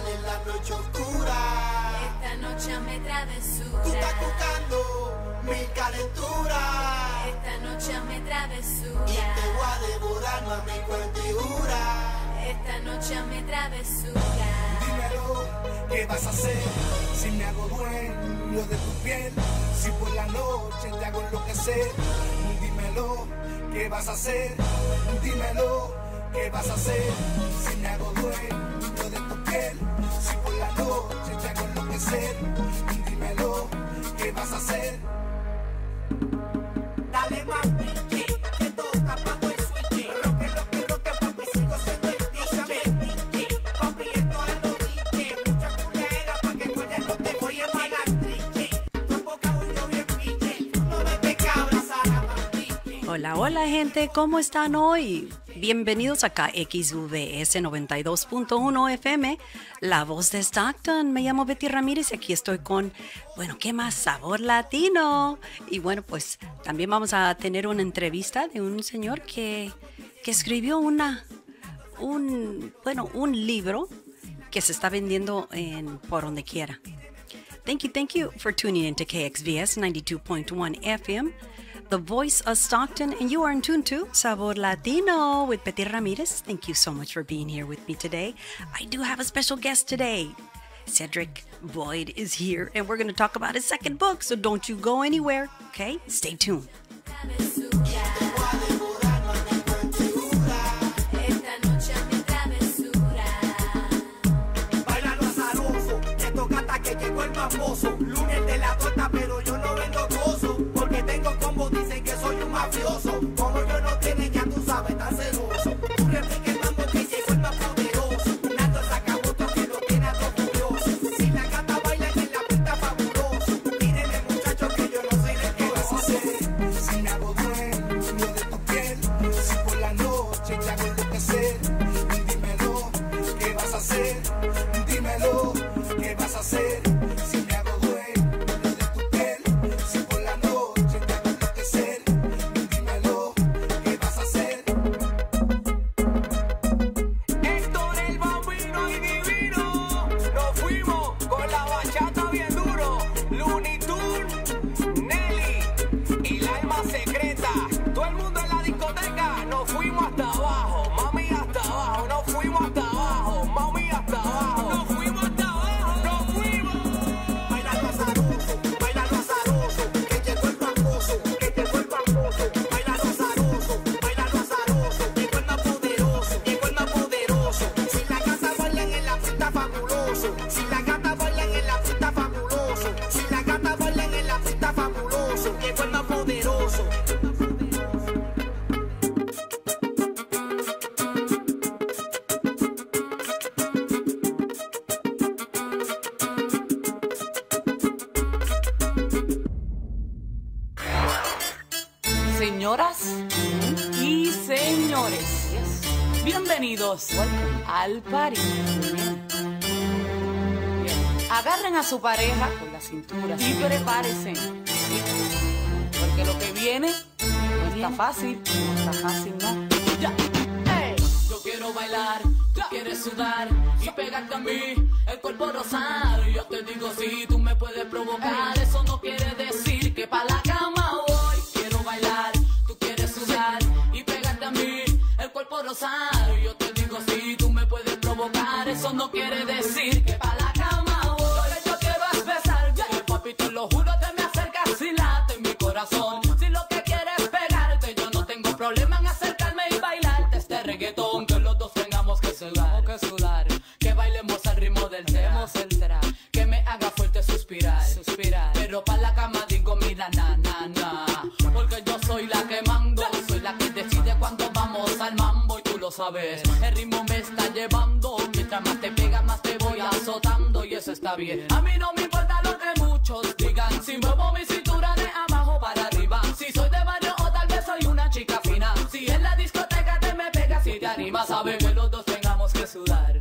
en la noche oscura. Esta noche hazme travesura. Tú estás buscando mi calentura. Esta noche hazme travesura. Y te voy a devorar, mami, cuentijura. Esta noche hazme travesura. Dímelo, ¿qué vas a hacer? Si me hago dueño de tu piel, si por la noche te hago enloquecer. Dímelo, ¿qué vas a hacer? Dímelo, ¿qué vas a hacer? Si me hago dueño de tu piel, si por la noche te hago enloquecer. Dímelo, ¿qué vas a hacer? Dale más pinche, que toca pago el switch. Roque, papi, sigo siendo el DJ. Papi, esto es lo dije. Mucha culera pa' que cuentes, no te voy a pagar triche. Tu boca uno bien pinche, no me te cabras a la mambiche. Hola, hola gente, ¿cómo están hoy? Bienvenidos a KXVS 92.1 FM, la voz de Stockton. Me llamo Betty Ramírez y aquí estoy con, ¿qué más? Sabor Latino. Y bueno, pues también vamos a tener una entrevista de un señor que escribió un libro que se está vendiendo por donde quiera. Thank you for tuning in to KXVS 92.1 FM. The voice of Stockton, and you are in tune to Sabor Latino with Betty Ramirez. Thank you so much for being here with me today. I do have a special guest today. Cedric Boyd is here, and we're going to talk about his second book, so don't you go anywhere, okay? Stay tuned. Lunes de la torta, pero yo no vendo gozo, porque tengo combo, dicen que soy un mafioso. Como yo no tienen, ya tú sabes, tan celoso. Tú repique el mambo que llegó el más poderoso. Nando sacamos todo que lo tiene a todo furioso. Si la gata baila en la pista fabuloso. Mírenme muchachos que yo no soy de ¿Qué vas a hacer? Si me hago dueño de tu piel, si por la noche te hago enloquecer. Dímelo, ¿qué vas a hacer? Dímelo, ¿qué vas a hacer? Señoras y señores, bienvenidos al party. Bien. Agarren a su pareja con la cintura y prepárense, porque lo que viene no está fácil, no. Ya. Hey. Yo quiero bailar, tú quieres sudar y pegarte a mí, el cuerpo rosado. Yo te digo si tú me puedes provocar, eso no quiere decir que pa' la cama voy. Quiero bailar, tú quieres sudar y pegarte a mí, el cuerpo rosado. Yo te digo si tú me puedes provocar, eso no quiere decir que pa' la cama voy. Lo que yo quiero es besarte, papi, te lo juro, te me acercas y late en mi corazón. Si lo que quieres es pegarte, yo no tengo problema en acercarme y bailarte este reggaetón, que los dos tengamos que sudar, que bailemos al ritmo del tema, que me haga fuerte suspirar, pero pa' la cama digo mira na, porque yo soy la que mando, soy la que decide cuando vamos al mambo y tú lo sabes, el ritmo me está llevando, mientras más te pega más te voy azotando y eso está bien. A mí no me importa lo que muchos digan, si muevo mi cintura de abajo para arriba, si soy de barrio o tal vez soy una chica fina, si en la discoteca te me pegas y te animas, sabes que los dos tengamos que sudar,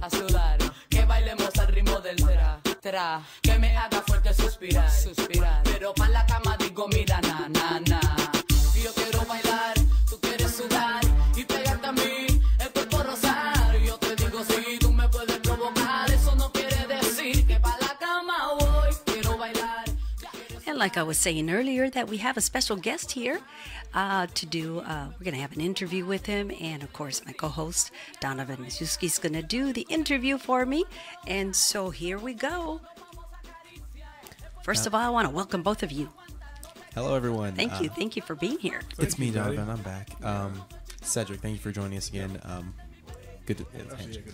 que bailemos al ritmo del tra, que me haga fuerte suspirar, pero pa' la cama digo mira na, si yo quiero bailar, tú quieres sudar y pegarte a mí, el cuerpo rosado. Yo te digo si tú me puedes provocar, eso no quiere like I was saying earlier, that we have a special guest here to do. We're going to have an interview with him, and of course, my co-host Donovan Masuski is going to do the interview for me. And so here we go. First of all, I want to welcome both of you. Hello, everyone. Thank you for being here. It's me, Donovan. I'm back. Cedric, thank you for joining us again. Good to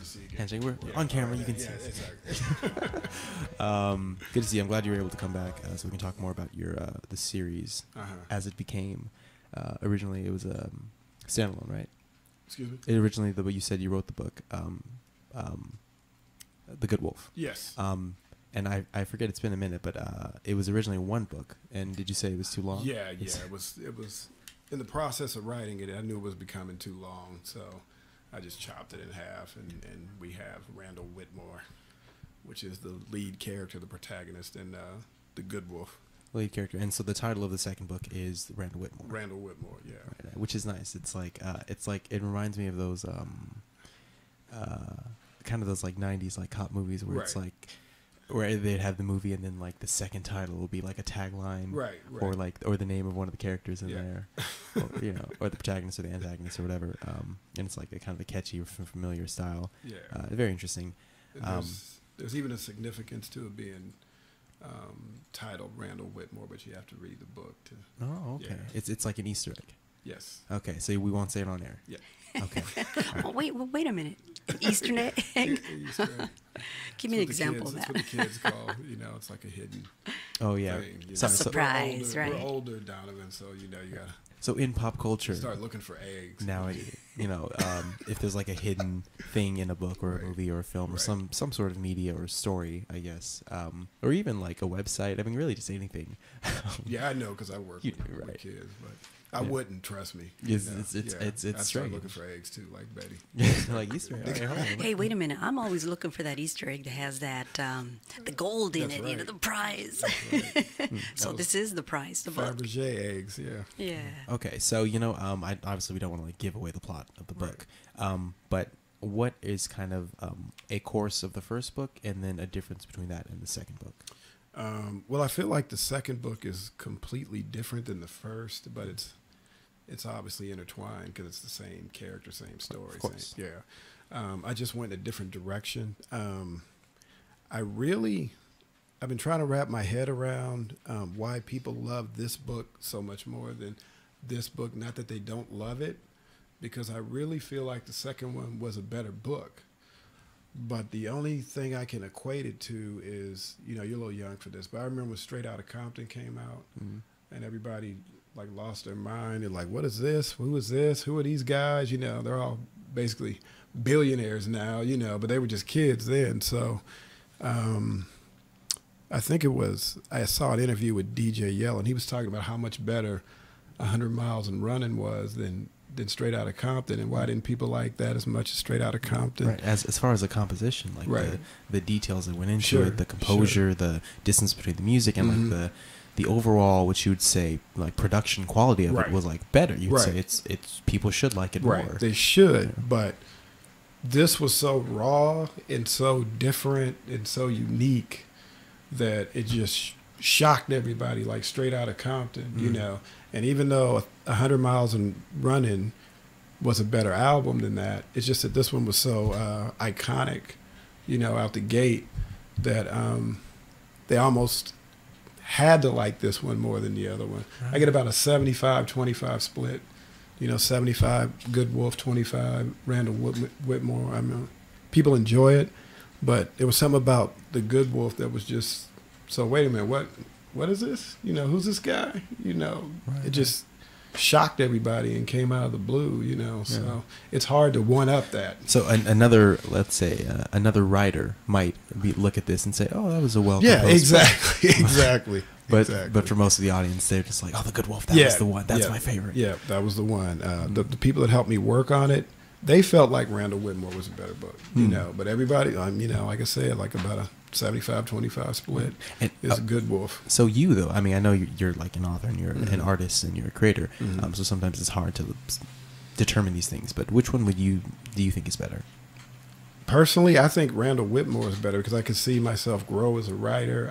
see you. Handshake. We're on camera. You can see us. Exactly. Good to see you. I'm glad you were able to come back so we can talk more about your the series as it became. Originally, it was standalone, right? Excuse me? Originally, the way you said you wrote the book, The Good Wolf. Yes. And I forget, it's been a minute, but it was originally one book. And did you say it was too long? Yeah. It was in the process of writing it, I knew it was becoming too long, so I just chopped it in half, and we have Randall Whitmore, which is the lead character, the protagonist in The Good Wolf. Lead character. And so the title of the second book is Randall Whitmore. Randall Whitmore, yeah. Right, which is nice. It's like it reminds me of those kind of those like 90s like cop movies where it's like where they'd have the movie and then like the second title will be like a tagline, right. or the name of one of the characters in there, or, or the protagonist or the antagonist or whatever. And it's like a kind of a catchy or familiar style. Yeah, very interesting. There's even a significance to it being titled Randall Whitmore, but you have to read the book to. Oh, okay. Yeah. It's like an Easter egg. Yes. Okay, so we won't say it on air. Yeah. Okay. Oh, wait a minute. Easter egg? Easter egg. Give me an example of that. That's what the kids call, it's like a hidden thing. Surprise, we're older, right. We're older, Donovan, so you gotta. So in pop culture, start looking for eggs. Now, if there's like a hidden thing in a book or a movie or a film or some sort of media or story, I guess, or even like a website. I mean, really just anything. Yeah, I know because I work with kids, but I wouldn't, trust me. It's I'd start strange. looking for eggs too, like Betty. Like Easter egg. Okay, hey, wait a minute. I'm always looking for that Easter egg that has that the gold in it, the prize. So this is the prize, the book. Fabergé eggs, yeah. Yeah. Okay, so I obviously we don't want to like give away the plot of the book, but what is kind of a course of the first book and then a difference between that and the second book? Well, I feel like the second book is completely different than the first, but it's obviously intertwined because it's the same character, same story. Of course. I just went in a different direction. I've been trying to wrap my head around why people love this book so much more than this book. Not that they don't love it, because I really feel like the second one was a better book. But the only thing I can equate it to is, you're a little young for this, but I remember when Straight Outta Compton came out, and everybody like lost their mind. They're like, what is this? Who is this? Who are these guys? They're all basically billionaires now, but they were just kids then. So I think I saw an interview with DJ Yell, and he was talking about how much better 100 Miles and Running was than Straight Outta Compton, and why didn't people like that as much as Straight Outta Compton? Right. As far as the composition, like the details that went into it, the composure, the distance between the music, and like the overall, what you would say, like production quality of it was like better. You'd say it's people should like it more. They should, but this was so raw and so different and so unique that it just shocked everybody, like Straight Outta Compton, And even though 100 Miles and Running was a better album than that, it's just that this one was so iconic, out the gate that they almost had to like this one more than the other one. I get about a 75-25 split, 75 Good Wolf, 25 Randall Whitmore. I mean, people enjoy it, but there was something about the Good Wolf that was just, so wait a minute, what is this? Who's this guy? It just shocked everybody and came out of the blue, so it's hard to one up that. So another, let's say, another writer might look at this and say, oh, that was a well-composed exactly. But for most of the audience, they're just like, oh, The Good Wolf, that was the one. That's my favorite. Yeah, that was the one. The people that helped me work on it, they felt like Randall Whitmore was a better book, but everybody, like I said, like about a 75-25 split is a Good Wolf. So you, though, I mean, I know you're like an author and you're an artist and you're a creator, so sometimes it's hard to determine these things, but which one do you think is better? Personally, I think Randall Whitmore is better because I could see myself grow as a writer.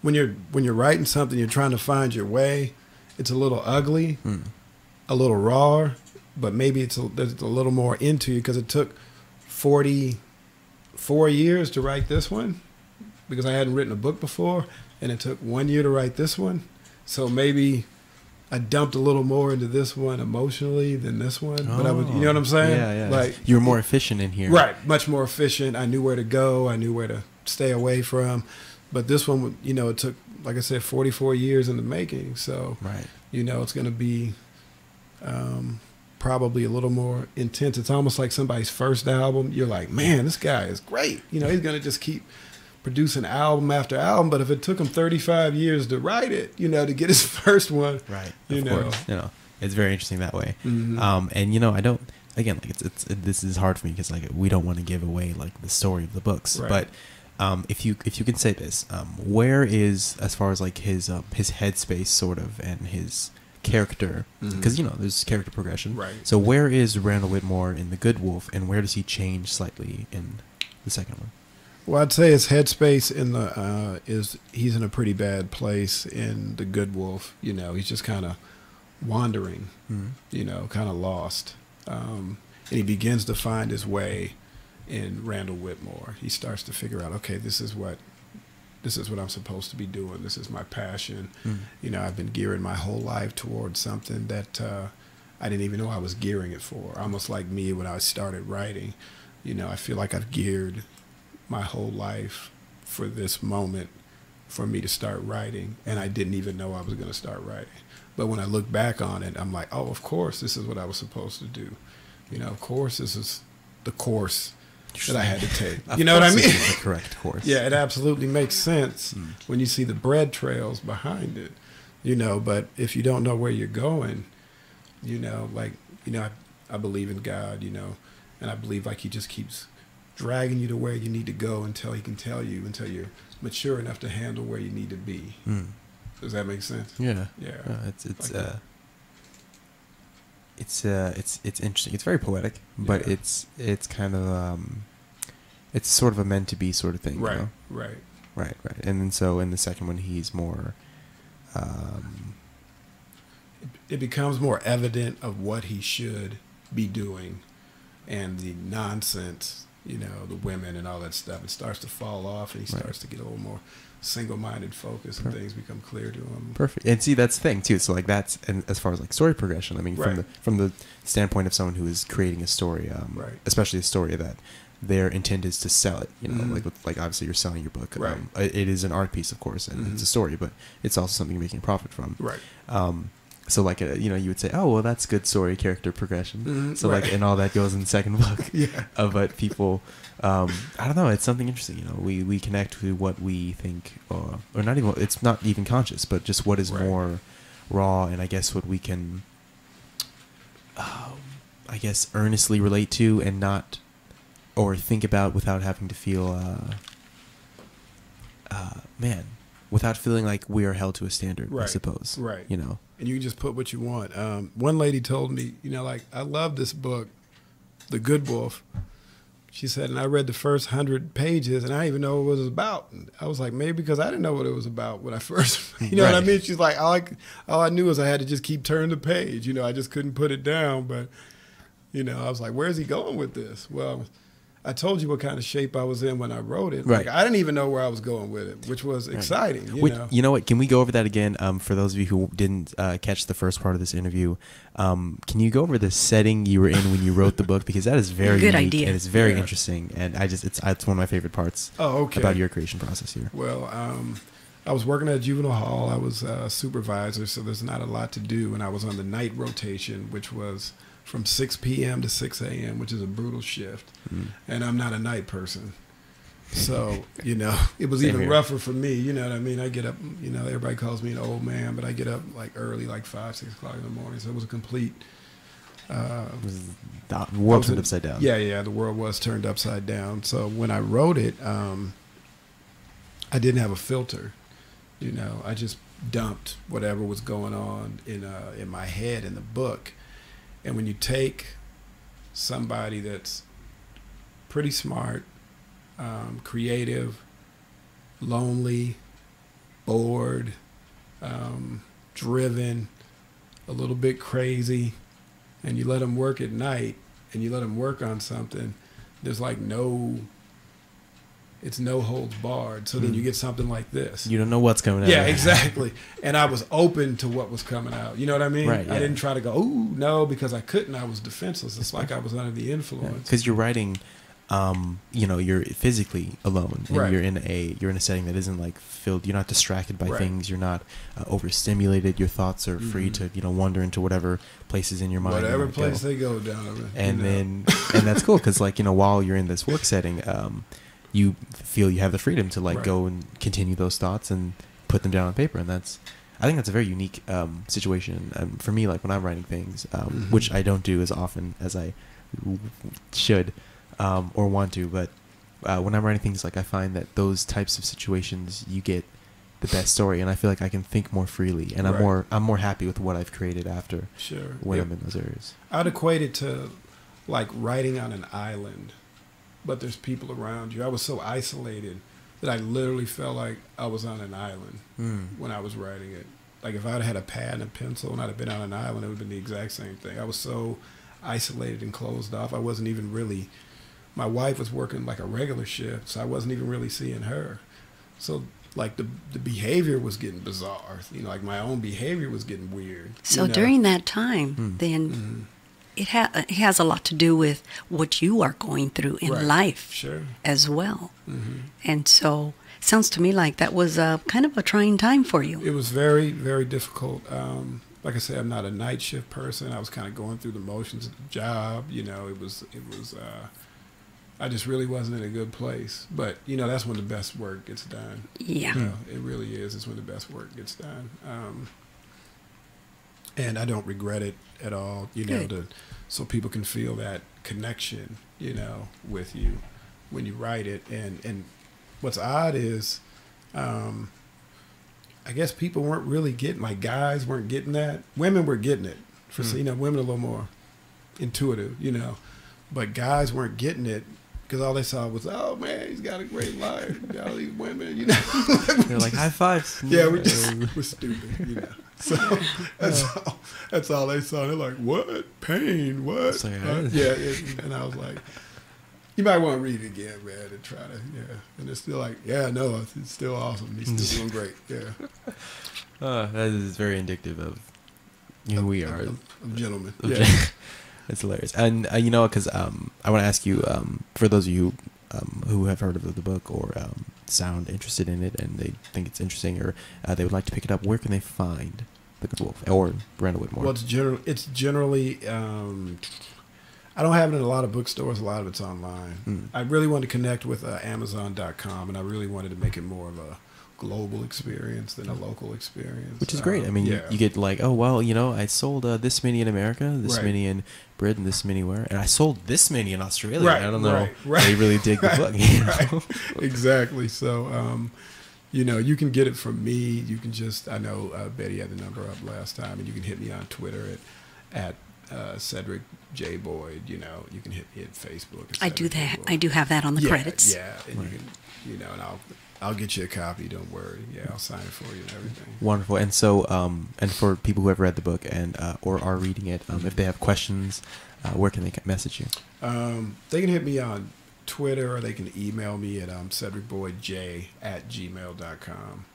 when you're writing something, you're trying to find your way. It's a little ugly, a little raw, but maybe there's a little more into you because it took 44 years to write this one because I hadn't written a book before, and it took 1 year to write this one. So maybe I dumped a little more into this one emotionally than this one. But I was, you know what I'm saying? Yeah, yeah. Like, you're more efficient in here. Right, much more efficient. I knew where to go. I knew where to stay away from. But this one, you know, it took, like I said, 44 years in the making. So, right. You know, it's going to be probably a little more intense. It's almost like somebody's first album. You're like, man, this guy is great. You know, he's going to just keep producing album after album. But if it took him 35 years to write it, you know, to get his first one, right? You of know, course. You know, it's very interesting that way. Mm-hmm. And you know, I don't. Again, like this is hard for me because like we don't want to give away like the story of the books, right. But. If you can say this, where is, as far as like his headspace sort of and his character, because you know there's character progression, right? So where is Randall Whitmore in The Good Wolf, and where does he change slightly in the second one? Well, I'd say his headspace in the he's in a pretty bad place in The Good Wolf. You know, he's just kind of wandering, you know, kind of lost, and he begins to find his way. In Randall Whitmore, he starts to figure out, okay, this is what I'm supposed to be doing. This is my passion. You know, I've been gearing my whole life towards something that I didn't even know I was gearing it for. Almost like me when I started writing. You know, I feel like I've geared my whole life for this moment for me to start writing, and I didn't even know I was going to start writing. But when I look back on it, I'm like, oh, of course, this is what I was supposed to do. You know, of course, this is the course that I had to take. You know what I mean? This is the correct course. Yeah, it absolutely makes sense when you see the bread trails behind it. You know, but if you don't know where you're going, you know, like, you know, I believe in God, you know, and I believe like he just keeps dragging you to where you need to go until he can tell you, until you're mature enough to handle where you need to be. Does that make sense? Yeah. Yeah. It's interesting. It's very poetic, but Yeah. it's kind of it's sort of a meant to be sort of thing. Right. You know? Right. Right. And then so in the second one, he's more. It becomes more evident of what he should be doing, and the nonsense, you know, the women and all that stuff. It starts to fall off, and he starts to get a little more single-minded focus, and things become clear to him. Perfect. And see, that's the thing too. So like that's, and as far as like story progression, I mean, from the standpoint of someone who is creating a story, especially a story that their intent is to sell it. You know, like obviously you're selling your book. Right. It is an art piece, of course, and it's a story, but it's also something you're making a profit from. Right. So like you know, you would say, oh well, that's good story character progression. So right. like, and all that goes in the second book. Yeah. But people, I don't know. It's something interesting. You know, we connect to what we think, or not even. It's not even conscious, but just what is more raw, and I guess what we can, I guess, earnestly relate to, and not, or think about without having to feel, without feeling like we are held to a standard. Right. I suppose. Right. You know. And you can just put what you want. One lady told me, you know, like, I love this book, The Good Wolf. She said, and I read the first 100 pages, and I didn't even know what it was about. And I was like, maybe because I didn't know what it was about when I first, you know what I mean? She's like, all I knew was I had to just keep turning the page. You know, I just couldn't put it down. But, you know, I was like, where's he going with this? Well, I told you what kind of shape I was in when I wrote it. Right. Like, I didn't even know where I was going with it, which was exciting. You know what? Can we go over that again? For those of you who didn't catch the first part of this interview, can you go over the setting you were in when you wrote the book? Because that is very good unique, idea, and it's very interesting. And it's one of my favorite parts. About your creation process here. Well, I was working at juvenile hall. I was a supervisor, so there's not a lot to do, and I was on the night rotation, which was from 6 p.m. to 6 a.m., which is a brutal shift. And I'm not a night person. So, you know, it was even rougher for me. You know what I mean? I get up, you know, everybody calls me an old man, but I get up like early, like 5, 6 o'clock in the morning. So it was a complete... the world turned upside down. Yeah, the world was turned upside down. So when I wrote it, I didn't have a filter. You know, I just dumped whatever was going on in my head in the book. And when you take somebody that's pretty smart, creative, lonely, bored, driven, a little bit crazy, and you let them work at night and you let them work on something, there's like it's no holds barred. So then you get something like this. You don't know what's coming out. Yeah, exactly. And I was open to what was coming out. You know what I mean? Right, yeah. I didn't try to go, ooh, no, because I couldn't. I was defenseless. It's like I was under the influence. Because you're writing, you're physically alone, and Right. you're in a setting that isn't like filled. You're not distracted by Right. things. You're not overstimulated. Your thoughts are free to wander into whatever places in your mind. Whatever you might place go. they go down. And then that's cool because while you're in this work setting, you feel you have the freedom to Right. go and continue those thoughts and put them down on paper, and I think that's a very unique situation for me. Like when I'm writing things, which I don't do as often as I should or want to, but when I'm writing things, like I find that those types of situations you get the best story, and I feel like I can think more freely, and Right. I'm more happy with what I've created after Sure. when I'm in those areas. I'd equate it to like writing on an island, but there's people around you. I was so isolated that I literally felt like I was on an island when I was writing it. Like if I'd had a pad and a pencil and I'd have been on an island, it would have been the exact same thing. I was so isolated and closed off. I wasn't even really, my wife was working like a regular shift, so I wasn't even really seeing her. So like the behavior was getting bizarre. Like my own behavior was getting weird. So during that time, then it has a lot to do with what you are going through in Right. life Sure. as well. And so sounds to me like that was kind of a trying time for you. It was very, very difficult. Like I said, I'm not a night shift person. I was kind of going through the motions of the job. It was. I just really wasn't in a good place. But that's when the best work gets done. Yeah. It really is. It's when the best work gets done. And I don't regret it at all. So people can feel that connection. With you when you write it. And what's odd is, I guess people weren't really getting, like guys weren't getting that. Women were getting it. Women are a little more intuitive, but guys weren't getting it because all they saw was, oh man, he's got a great life. Got all these women, They're like high fives. Yeah, we're stupid, So that's all they saw. They're like, what? Pain? What? Like, and I was like, you might want to read it again, man, and try to, And it's still like, no, it's still awesome. He's still doing great, That is very indicative of who we are. A gentleman. It's hilarious. And, because I want to ask you, for those of you who have heard of the book or sound interested in it and they think it's interesting or they would like to pick it up, where can they find The Good Wolf or Brenda Whitmore? Well, it's generally I don't have it in a lot of bookstores. A lot of it's online. I really wanted to connect with Amazon.com, and I really wanted to make it more of a global experience than a local experience. Which is great. I mean, you get like, oh, well, I sold this many in America, this many in Britain, this many where, and I sold this many in Australia. Right, I don't know. Right. They really dig the book. Exactly. So, you can get it from me. You can just, I know Betty had the number up last time, and you can hit me on Twitter at Cedric J. Boyd. You can hit me at Facebook. I do that. I do have that on the credits. Yeah, and you can, and I'll get you a copy. Don't worry. Yeah, I'll sign it for you and everything. Wonderful. And so, and for people who have read the book and or are reading it, if they have questions, where can they message you? They can hit me on Twitter or they can email me at cedricboydj@gmail.com.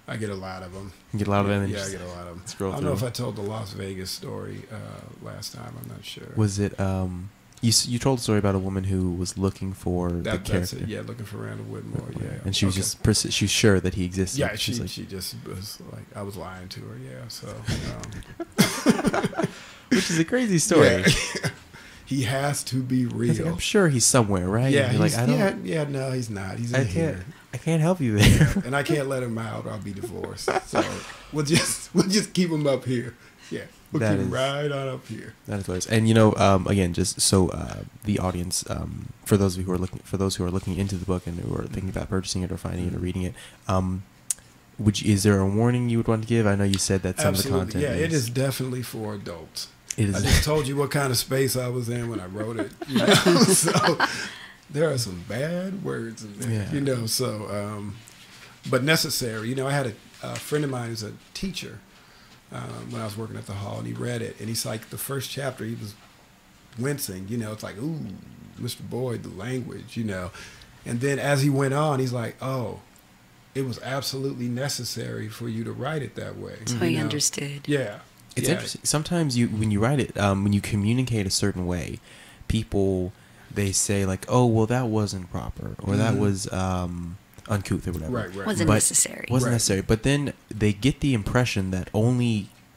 I get a lot of them. You get a lot of them? Yeah, I get a lot of them. Scroll I don't through. know if I told the Las Vegas story last time. I'm not sure. Was it, you told a story about a woman who was looking for the character. That's it. Yeah, looking for Randall Whitmore. Yeah. And she was just, she was sure that he existed. Yeah, she just was like, I was lying to her. Yeah, so. Which is a crazy story. Yeah. He has to be real. I'm sure he's somewhere, right? Yeah, no, he's not. He's in here. I can't help you there. And I can't let him out or I'll be divorced. So we'll just keep him up here. Yeah. We'll keep him right on up here. That is what it is. And again, just so the audience, for those who are looking into the book and who are thinking about purchasing it or finding it or reading it, is there a warning you would want to give? I know you said that some of the content. Yeah, it is definitely for adults. It is. I just told you what kind of space I was in when I wrote it. So there are some bad words in there. Yeah. So but necessary. I had a friend of mine who's a teacher when I was working at the hall, and he read it, and he's like, the first chapter, he was wincing. It's like, ooh, Mr. Boyd, the language, And then as he went on, he's like, oh, it was absolutely necessary for you to write it that way. So he understood. Yeah. It's interesting. Sometimes when you write it, when you communicate a certain way, people, they say like, oh, well, that wasn't proper, or that was uncouth or whatever. Right. Wasn't necessary. Wasn't necessary. But then they get the impression that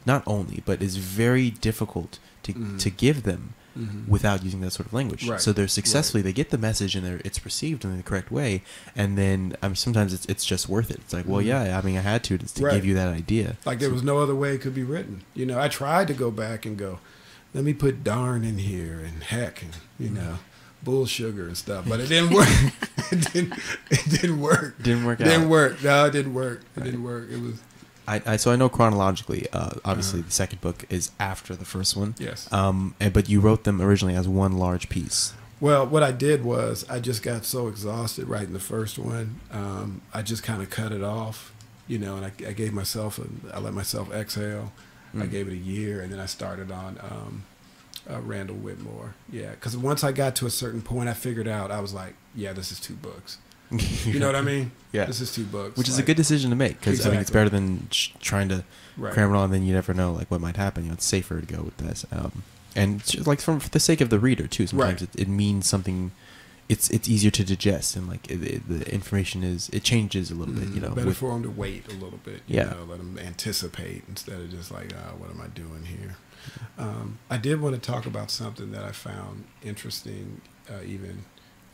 not only, but it's very difficult to give them without using that sort of language. Right. So they're successfully, they get the message and it's perceived in the correct way. And then sometimes it's just worth it. It's like, well, yeah, I mean, I had to give you that idea. Like there was no other way it could be written. I tried to go back and go, let me put darn in here and heck and, bull sugar and stuff, but it didn't work. it didn't work. Didn't work out. Didn't work. No, it didn't work. It didn't work. It was. So I know chronologically, obviously the second book is after the first one. Yes. But you wrote them originally as one large piece. Well, what I did was I just got so exhausted writing the first one. I just kind of cut it off, and I gave myself I let myself exhale. I gave it a year, and then I started on Randall Whitmore. Yeah, because once I got to a certain point, I figured out, I was like, yeah, this is 2 books. You know what I mean? Yeah. This is 2 books. Which is a good decision to make, because I mean, it's better than trying to cram it on, and then you never know like what might happen. It's safer to go with this. And just, like for the sake of the reader too, sometimes it means something. It's easier to digest, and like the information it changes a little bit. Better for them to wait a little bit. Yeah. Let them anticipate instead of just like, what am I doing here? I did want to talk about something that I found interesting.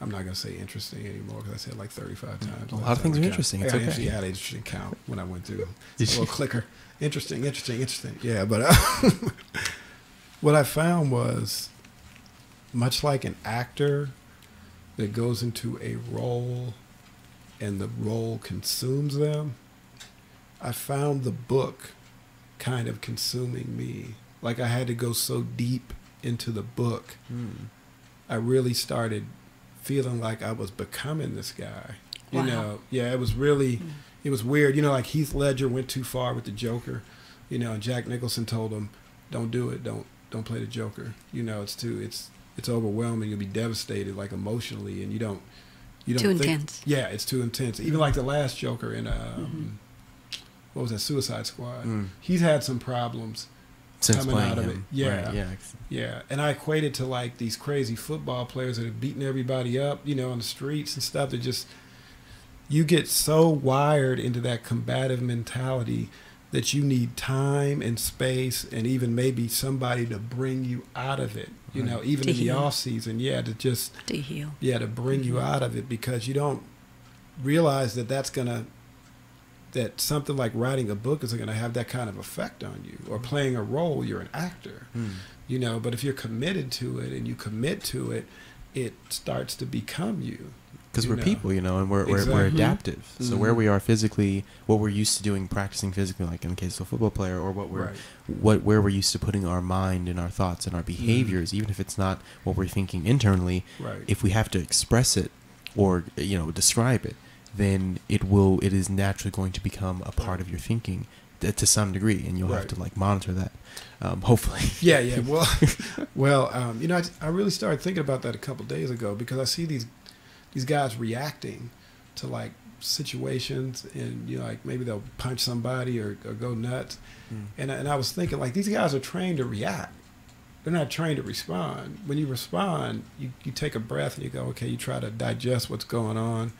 I'm not going to say interesting anymore because I said it like 35 times. A lot of things are interesting. It's I okay. actually had an interesting count when I went through a little clicker. Interesting. Yeah, but what I found was, much like an actor that goes into a role and the role consumes them, I found the book kind of consuming me. Like I had to go so deep into the book. I really started feeling like I was becoming this guy. Yeah, it was really, it was weird. Like Heath Ledger went too far with the Joker, and Jack Nicholson told him, don't do it. Don't play the Joker. It's overwhelming. You'll be devastated, like emotionally, and you don't too intense. Yeah, it's too intense. Even like the last Joker in what was that, Suicide Squad? He's had some problems since coming out of him. it. Yeah, right, yeah. And I equate it to like these crazy football players that are beating everybody up, on the streets and stuff. That just, you get so wired into that combative mentality that you need time and space and even maybe somebody to bring you out of it. Even to in heal. the off season, to heal. Yeah, to bring you out of it, because you don't realize that something like writing a book isn't going to have that kind of effect on you, or playing a role. You're an actor, but if you're committed to it and you commit to it, it starts to become you. Because we're people, and we're adaptive. So where we are physically, what we're used to doing, practicing physically, like in the case of a football player, or where we're used to putting our mind and our thoughts and our behaviors, even if it's not what we're thinking internally, if we have to express it or describe it, then it is naturally going to become a part of your thinking to some degree, and you'll have to like monitor that, hopefully. Yeah. Well, I really started thinking about that a couple of days ago, because I see these guys reacting to like situations, and like maybe they'll punch somebody or go nuts, and I was thinking, like, these guys are trained to react. They're not trained to respond. When you respond, you take a breath and you go, okay, you try to digest what's going on.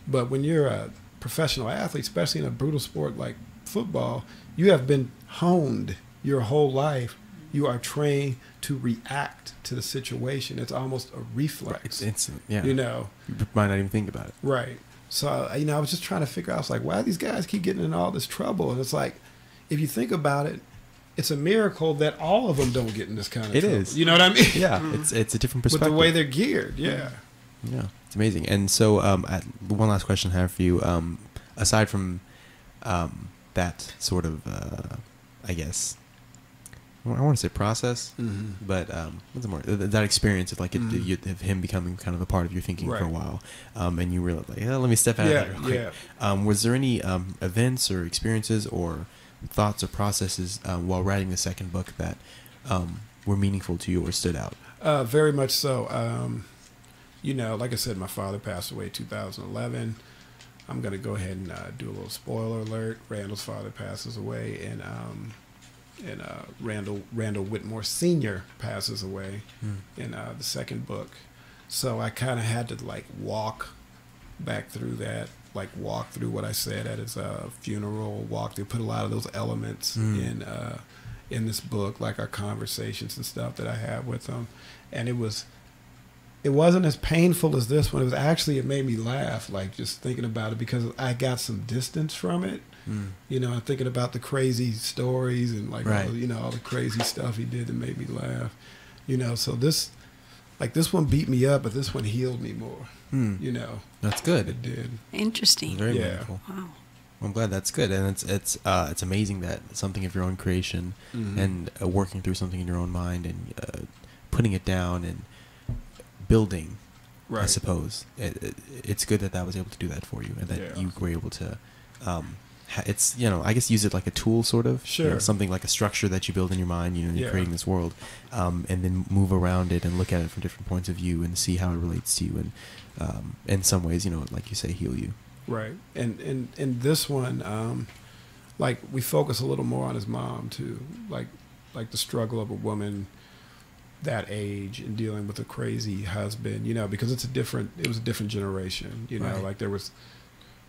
But when you're a professional athlete, especially in a brutal sport like football, you have been honed your whole life. You are trained to react to the situation. It's almost a reflex. It's instant, yeah. You might not even think about it. Right. So, I was just trying to figure out, I was like, why do these guys keep getting in all this trouble? And it's like, if you think about it, it's a miracle that all of them don't get in this kind of trouble. It is. You know what I mean? Yeah, it's a different perspective. With the way they're geared, yeah. Yeah, it's amazing. And so, one last question I have for you. Aside from that sort of, I guess, I want to say process, but what's more that experience of like of him becoming kind of a part of your thinking for a while, and you realize like, let me step out of that real quick. Was there any events or experiences or thoughts or processes while writing the second book that were meaningful to you or stood out? Very much so. You know, like I said, my father passed away in 2011. I'm going to go ahead and do a little spoiler alert. Randall's father passes away, and Randall Whitmore Sr. passes away in the second book. So I kind of had to like walk back through that, like walk through what I said at his funeral, put a lot of those elements in this book, like our conversations and stuff that I had with him. And it wasn't as painful as this one. It made me laugh, like just thinking about it, because I got some distance from it. You know, I'm thinking about the crazy stories and like all the crazy stuff he did that made me laugh. You know, so this one beat me up, but this one healed me more. You know, that's good. It did. Interesting. Very meaningful. Wow. Well, I'm glad that's good, and it's amazing that something of your own creation and working through something in your own mind and putting it down and building. I suppose it's good that was able to do that for you, and that you were able to. It's, you know, I guess use it like a tool, sort of. Sure. You know, something like a structure that you build in your mind, you know, you're creating this world, and then move around it and look at it from different points of view and see how it relates to you, and in some ways, you know, like you say, heal you. Right. And this one, like we focus a little more on his mom too, like the struggle of a woman that age and dealing with a crazy husband, you know, because it was a different generation, you know, like there was,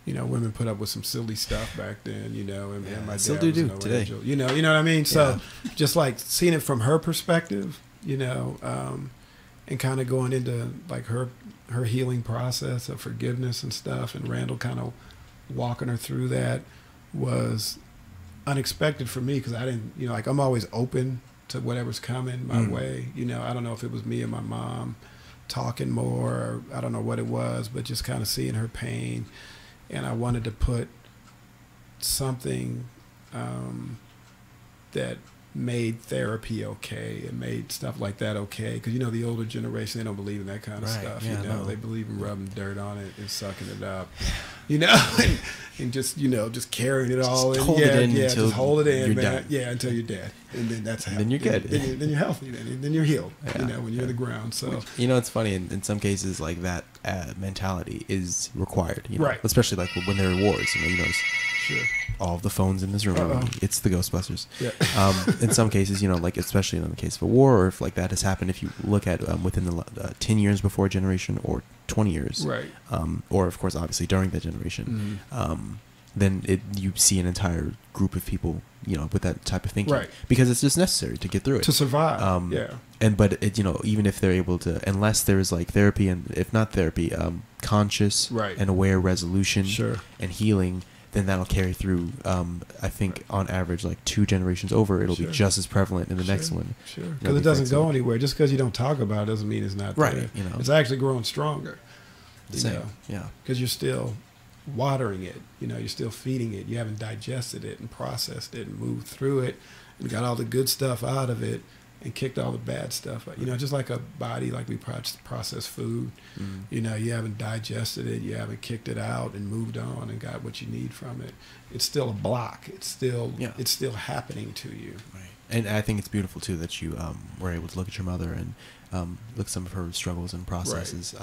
you know, women put up with some silly stuff back then, you know, and my dad still was do no today. angel, you know what I mean? So just like seeing it from her perspective, you know, and kind of going into like her healing process of forgiveness and stuff, and Randall kind of walking her through that was unexpected for me, because I didn't, you know, like I'm always open to whatever's coming my way, you know. I don't know if it was me and my mom talking more, or I don't know what it was, but just kind of seeing her pain. And I wanted to put something that made therapy okay and made stuff like that okay. Because, you know, the older generation, they don't believe in that kind of stuff. Yeah, you know, they believe in rubbing dirt on it and sucking it up, you know, and just, you know, just carrying it all in. Hold it in until just hold it in, you're man. dead. Yeah, until you're dead. And then that's then you're good. Then you're healthy. Then you're healed, you know, when you're in the ground. So, you know, it's funny, in some cases, like that mentality is required, you know, right. Especially like when there are wars, you know, sure. All of the phones in this room, it's the Ghostbusters. Yeah. In some cases, you know, like especially in the case of a war, or if like that has happened, if you look at within the 10 years before a generation or 20 years, right, or of course, obviously during that generation, then you see an entire group of people, you know, with that type of thinking, right, because it's just necessary to get through it, to survive. But it, you know, even if they're able to, unless there is like therapy, and if not therapy, conscious and aware resolution and healing, then that'll carry through. I think on average, like 2 generations over, it'll be just as prevalent in the next one. Sure, because it doesn't go anywhere. Just because you don't talk about it doesn't mean it's not there. You know, it's actually growing stronger. You know, yeah, because you're still watering it. You know, you're still feeding it. You haven't digested it and processed it and moved through it and got all the good stuff out of it and kicked all the bad stuff out. You know, just like a body, like we process food. You know, you haven't digested it, you haven't kicked it out and moved on and got what you need from it. It's still a block. It's still happening to you. Right. And I think it's beautiful too that you were able to look at your mother and look at some of her struggles and processes,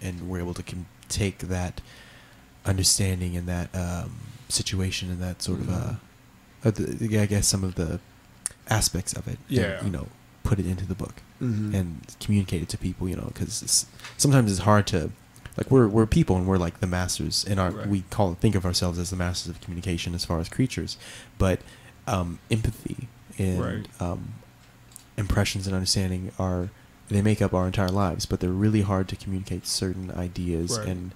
and were able to take that understanding and that situation and that sort of I guess some of the aspects of it, and, you know, put it into the book and communicate it to people, you know, because sometimes it's hard to, like, we're people and we're like the masters in our we think of ourselves as the masters of communication as far as creatures, but empathy and impressions and understanding they make up our entire lives, but they're really hard to communicate certain ideas and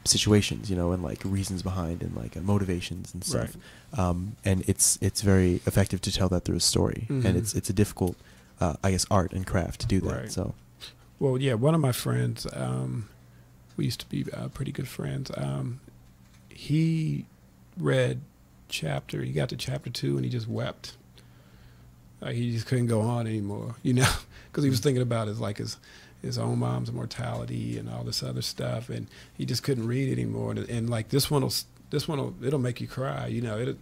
situations, you know, and like reasons behind and like motivations and stuff. And it's very effective to tell that through a story, and it's a difficult, I guess, art and craft to do that. So, well, yeah, one of my friends, we used to be pretty good friends. He got to chapter 2 and he just wept. Like he just couldn't go on anymore, you know, because he was thinking about his own mom's mortality and all this other stuff, and he just couldn't read anymore. And like this one it'll make you cry, you know.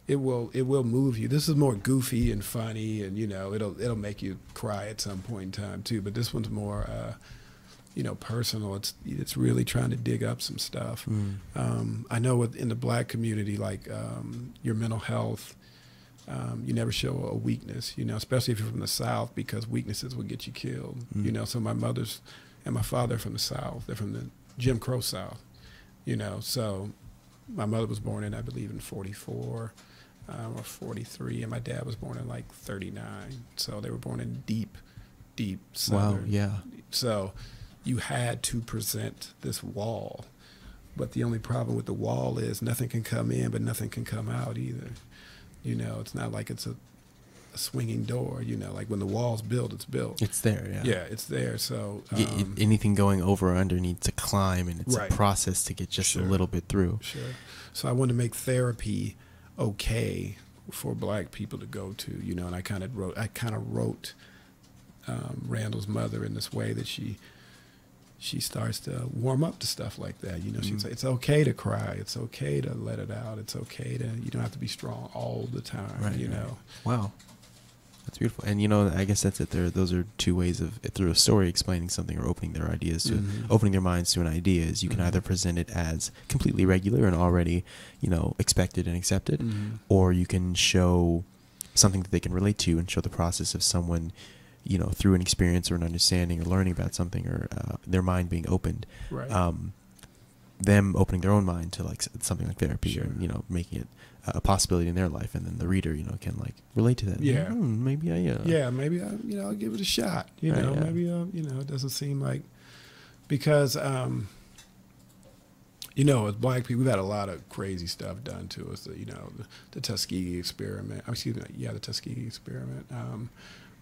It will move you. This is more goofy and funny, and you know it'll make you cry at some point in time too. But this one's more you know, personal. It's really trying to dig up some stuff. I know in the Black community, like your mental health, you never show a weakness, you know, especially if you're from the South, because weaknesses will get you killed. You know, so my mother's and my father are from the South. They're from the Jim Crow South, you know. So my mother was born in, I believe, in 44 or 43, and my dad was born in like 39. So they were born in deep Southern. Wow, yeah. So you had to present this wall. But the only problem with the wall is nothing can come in, but nothing can come out either. You know, it's not like it's a swinging door, you know, like when the wall's built, it's built. It's there, yeah. Yeah, it's there. So anything going over or under needs to climb, and it's a process to get just a little bit through. Sure. So I wanted to make therapy okay for Black people to go to, you know, and I kind of wrote Randall's mother in this way that she starts to warm up to stuff like that. You know, she'd say, it's okay to cry. It's okay to let it out. It's okay to, you don't have to be strong all the time, you know. Wow. That's beautiful. And, you know, I guess that's it. Those are two ways of, through a story, explaining something or opening their ideas to, opening their minds to an idea. Is you can either present it as completely regular and already, you know, expected and accepted, or you can show something that they can relate to and show the process of someone, you know, through an experience or an understanding or learning about something, or their mind being opened, them opening their own mind to like something like therapy, or, you know, making it a possibility in their life, and then the reader, you know, can like relate to that. Yeah. Maybe maybe I, you know, I'll give it a shot. You know, maybe you know, it doesn't seem like, because you know, as Black people, we've had a lot of crazy stuff done to us. You know, the Tuskegee experiment. The Tuskegee experiment.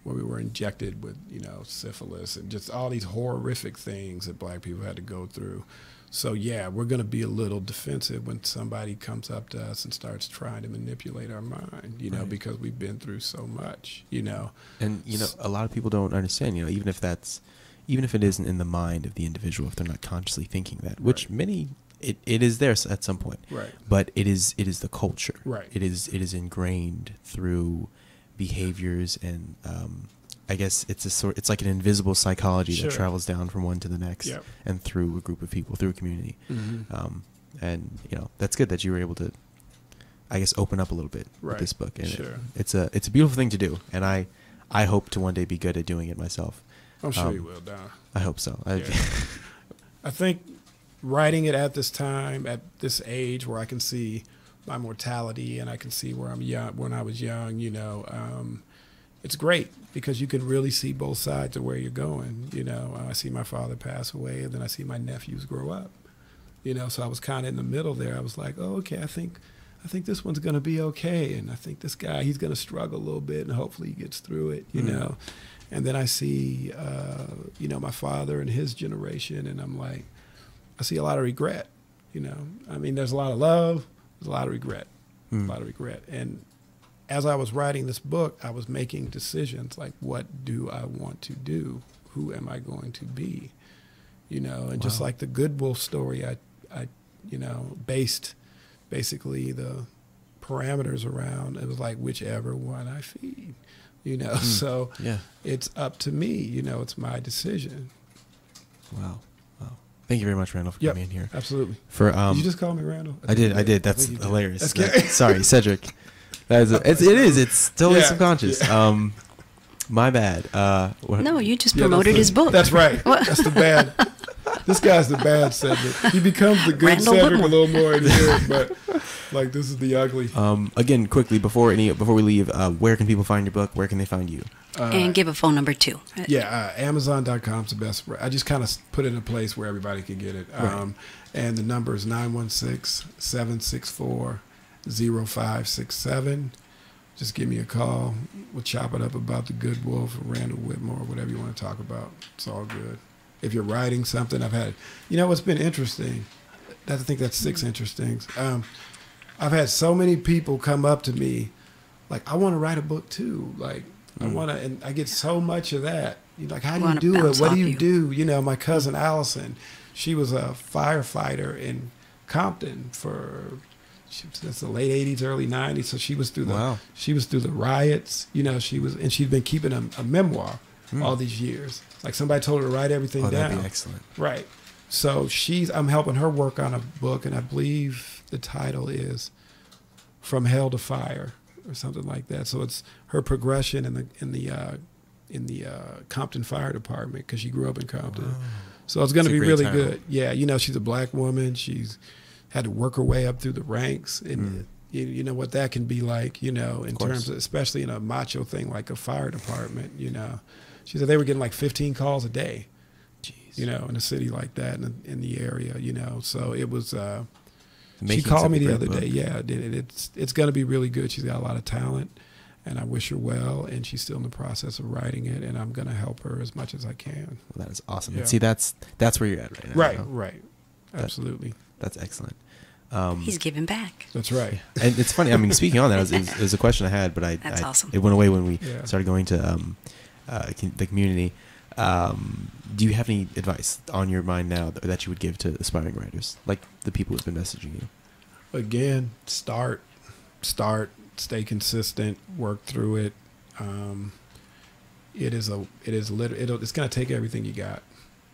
Where we were injected with, you know, syphilis and just all these horrific things that Black people had to go through. So, yeah, we're going to be a little defensive when somebody comes up to us and starts trying to manipulate our mind, you know, because we've been through so much, you know. And, you know, a lot of people don't understand, you know, even if it isn't in the mind of the individual, if they're not consciously thinking that, which many, it is there at some point. Right. But it is the culture. Right. It is ingrained through behaviors, and I guess it's like an invisible psychology that travels down from one to the next, and through a group of people, through a community. And you know, that's good that you were able to, I guess, open up a little bit with this book. And it's a beautiful thing to do, and I hope to one day be good at doing it myself. I'm sure you will, Don. I hope so. I think writing it at this time, at this age, where I can see my mortality and I can see where I'm young, when I was young, you know, it's great because you can really see both sides of where you're going. You know, I see my father pass away, and then I see my nephews grow up, you know, so I was kind of in the middle there. I was like, oh, okay, I think this one's going to be okay. And I think this guy, he's going to struggle a little bit, and hopefully he gets through it, you know. And then I see, you know, my father and his generation, and I'm like, I see a lot of regret, you know. I mean, there's a lot of love. There's a lot of regret, And as I was writing this book, I was making decisions like, what do I want to do? Who am I going to be? You know, and just like the Good Wolf story, I you know, based basically the parameters around, it was like whichever one I feed, you know. So it's up to me, you know, it's my decision. Wow. Thank you very much, Randall, for coming in here. Absolutely. Did you just call me Randall? I did. That's hilarious. Sorry, Cedric. It's totally subconscious. Yeah. My bad. No, you just promoted his book. That's right. That's the bad. This guy's the bad Cedric. He becomes the good Randall Cedric a little more in here, but like this is the ugly. Again, quickly before we leave, where can people find your book? Where can they find you? And give a phone number too. Amazon.com is the best. I just kind of put it in a place where everybody can get it. And the number is 916-764-0567. Just give me a call. We'll chop it up about the Good Wolf or Randall Whitmore, whatever you want to talk about. It's all good. If you're writing something, I've had, you know, what's been interesting, I think that's 6 interesting. I've had so many people come up to me like, I want to write a book too. Like, I want to, and I get so much of that. You're like, how do you do it? What do you do? You know, my cousin Allison, she was a firefighter in Compton since the late 80s, early 90s. So she was through the riots. You know, she'd been keeping a memoir all these years. Like, somebody told her to write everything down. That'd be excellent. Right. So I'm helping her work on a book, and I believe the title is From Hell to Fire or something like that. So it's her progression in the Compton Fire Department, because she grew up in Compton. Wow. So it's going to be really good. Yeah, you know, she's a black woman. She's had to work her way up through the ranks, and you know what that can be like, you know, in terms of, especially in a macho thing like a fire department, you know. She said they were getting like 15 calls a day. Jeez. You know, in a city like that, in the area, you know. So it was, she called me the other day. Yeah, it's going to be really good. She's got a lot of talent, and I wish her well, and she's still in the process of writing it, and I'm going to help her as much as I can. Well, that is awesome. Yeah. And see, that's where you're at right now. Right. Absolutely. That's excellent. He's giving back. That's right. And it's funny. I mean, speaking on that, it was a question I had, but awesome. It went away when we started going to the community. Do you have any advice on your mind now that you would give to aspiring writers, like the people who've been messaging you? Again, start, stay consistent, work through it. It's going to take everything you got.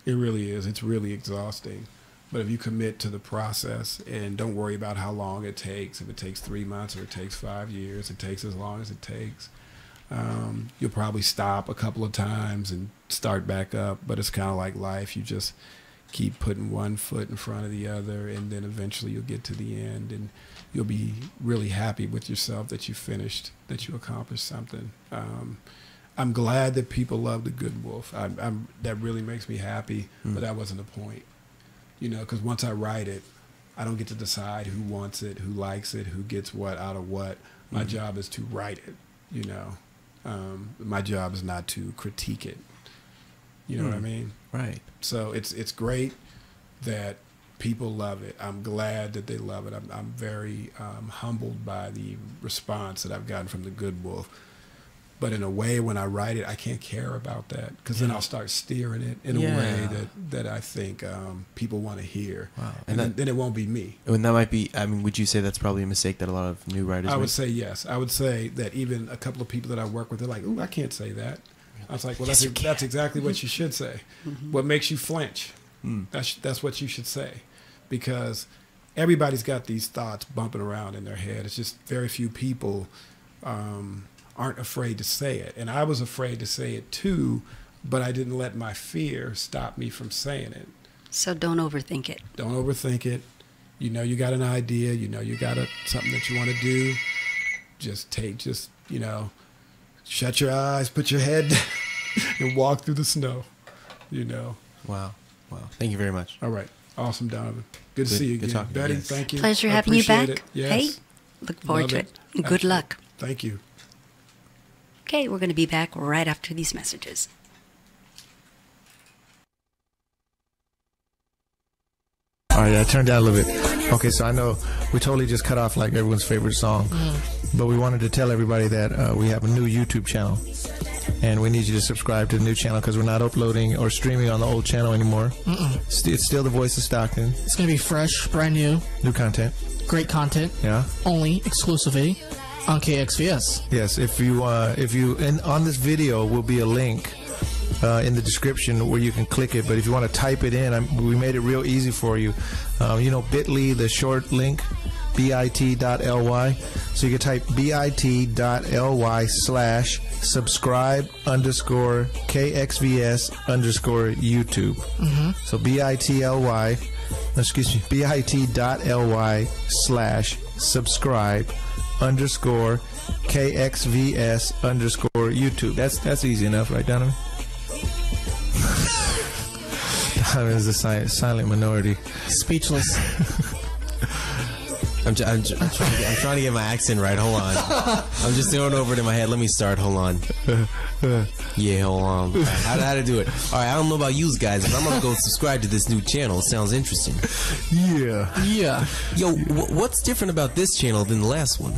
It really is. It's really exhausting. But if you commit to the process and don't worry about how long it takes, if it takes 3 months or it takes 5 years, it takes as long as it takes. You'll probably stop a couple of times and start back up, but it's kind of like life. You just keep putting one foot in front of the other, and then eventually you'll get to the end, and you'll be really happy with yourself that you finished, that you accomplished something. I'm glad that people love The Good Wolf. That really makes me happy, but that wasn't the point. You know, because once I write it, I don't get to decide who wants it, who likes it, who gets what out of what. My job is to write it, you know. My job is not to critique it. You know what I mean? Right. So it's great that people love it. I'm glad that they love it. I'm very humbled by the response that I've gotten from The Good Wolf. But in a way, when I write it, I can't care about that, because then I'll start steering it in a way that I think people want to hear. Wow. And then it won't be me. And that might be, I mean, would you say that's probably a mistake that a lot of new writers make? I would say yes. I would say that even a couple of people that I work with, they're like, ooh, I can't say that. I was like, well, that's exactly what you should say. What makes you flinch? That's what you should say. Because everybody's got these thoughts bumping around in their head. It's just very few people aren't afraid to say it. And I was afraid to say it too, but I didn't let my fear stop me from saying it. So don't overthink it. Don't overthink it. You know you got an idea, you know you got something that you want to do. Just you know, shut your eyes, put your head down, and walk through the snow, you know. Wow. Thank you very much. All right. Awesome, Donovan. Good to see you again. Betty, thank you. Pleasure having you back. Yes. Hey, look forward to it. Good luck. Thank you. Okay, we're going to be back right after these messages. All right, I turned down a little bit. Okay, so I know we totally just cut off like everyone's favorite song, but we wanted to tell everybody that we have a new YouTube channel, and we need you to subscribe to the new channel because we're not uploading or streaming on the old channel anymore. It's still the Voice of Stockton. It's going to be fresh, brand new. New content. Great content. Yeah. Only exclusively on KXVS. Yes, and on this video will be a link in the description where you can click it, but if you want to type it in, we made it real easy for you. You know, bit.ly, the short link, bit.ly. So you can type bit.ly/subscribe_KXVS_YouTube. So bit.ly/subscribe_KXVS_YouTube. That's easy enough, right, Donovan? Donovan is a silent minority. Speechless. I'm trying to get my accent right. Hold on. I'm just throwing over it in my head. Let me start. Hold on. Yeah, hold on. How to do it? All right, I don't know about you guys, but I'm gonna go subscribe to this new channel. It sounds interesting. Yeah. Yo, what's different about this channel than the last one?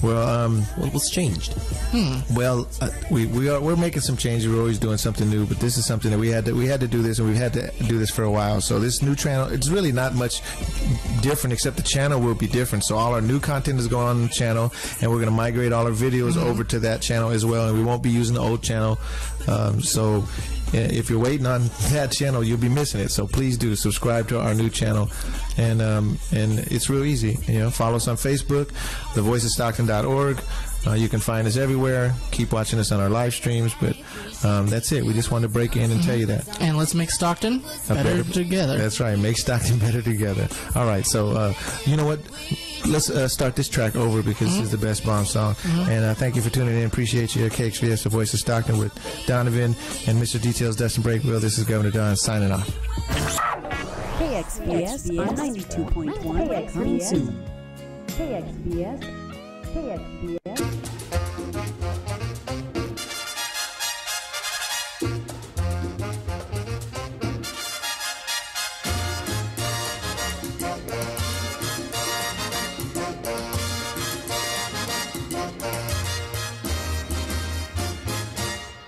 Well, what's changed? Well, we're making some changes. We're always doing something new, but this is something that we had to do this, and we've had to do this for a while. So this new channel, it's really not much different, except the channel will be different. So all our new content is going on the channel, and we're going to migrate all our videos over to that channel as well, and we won't be using the old channel. So if you're waiting on that channel, you'll be missing it. So please do subscribe to our new channel, and it's real easy. Follow us on Facebook, thevoiceofstockton.org. You can find us everywhere. Keep watching us on our live streams, but that's it. We just wanted to break in and tell you that. And let's make Stockton better together. That's right. Make Stockton better together. All right. So, you know what? Let's start this track over because this is the best bomb song. And thank you for tuning in. Appreciate you. KXVS, the voice of Stockton, with Donovan and Mr. Details, Dustin Breakwell. This is Governor Don signing off. KXVS on 92.1 coming soon. KXVS.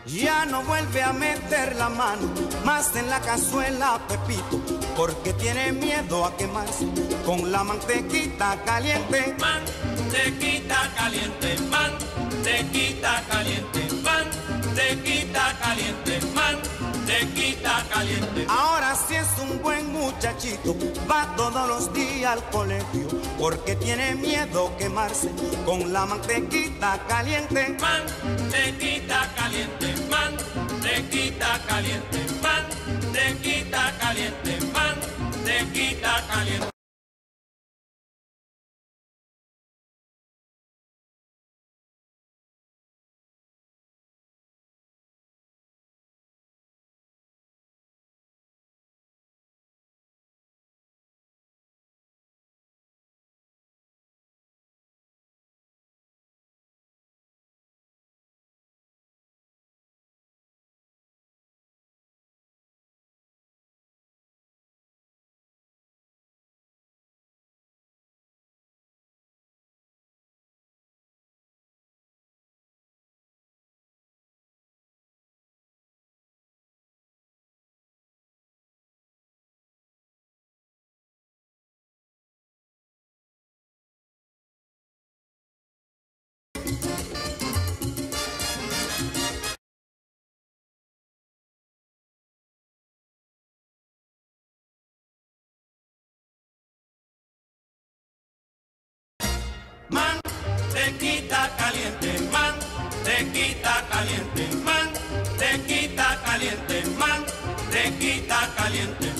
Ya no vuelve a meter la mano más en la cazuela, Pepito, porque tiene miedo a quemarse con la mantequita caliente. Mantequita caliente, mantequita caliente, mantequita caliente, mantequita caliente. Ahora sí es un buen muchachito, va todos los días al colegio, porque tiene miedo quemarse con la mantequita caliente. Mantequita caliente, mantequita caliente, mantequita caliente, mantequita caliente. Mantequita caliente, mantequita caliente, mantequita caliente, mantequita caliente.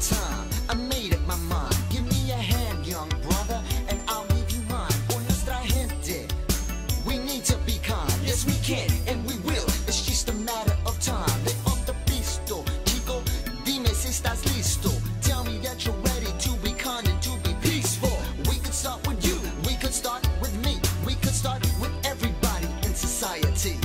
Time, I made up my mind. Give me a hand, young brother, and I'll leave you mine. Por nuestra gente, we need to be kind. Yes, we can, and we will. It's just a matter of time. They up the pisto, chico. Dime si estás listo. Tell me that you're ready to be kind and to be peaceful. We could start with you. We could start with me. We could start with everybody in society.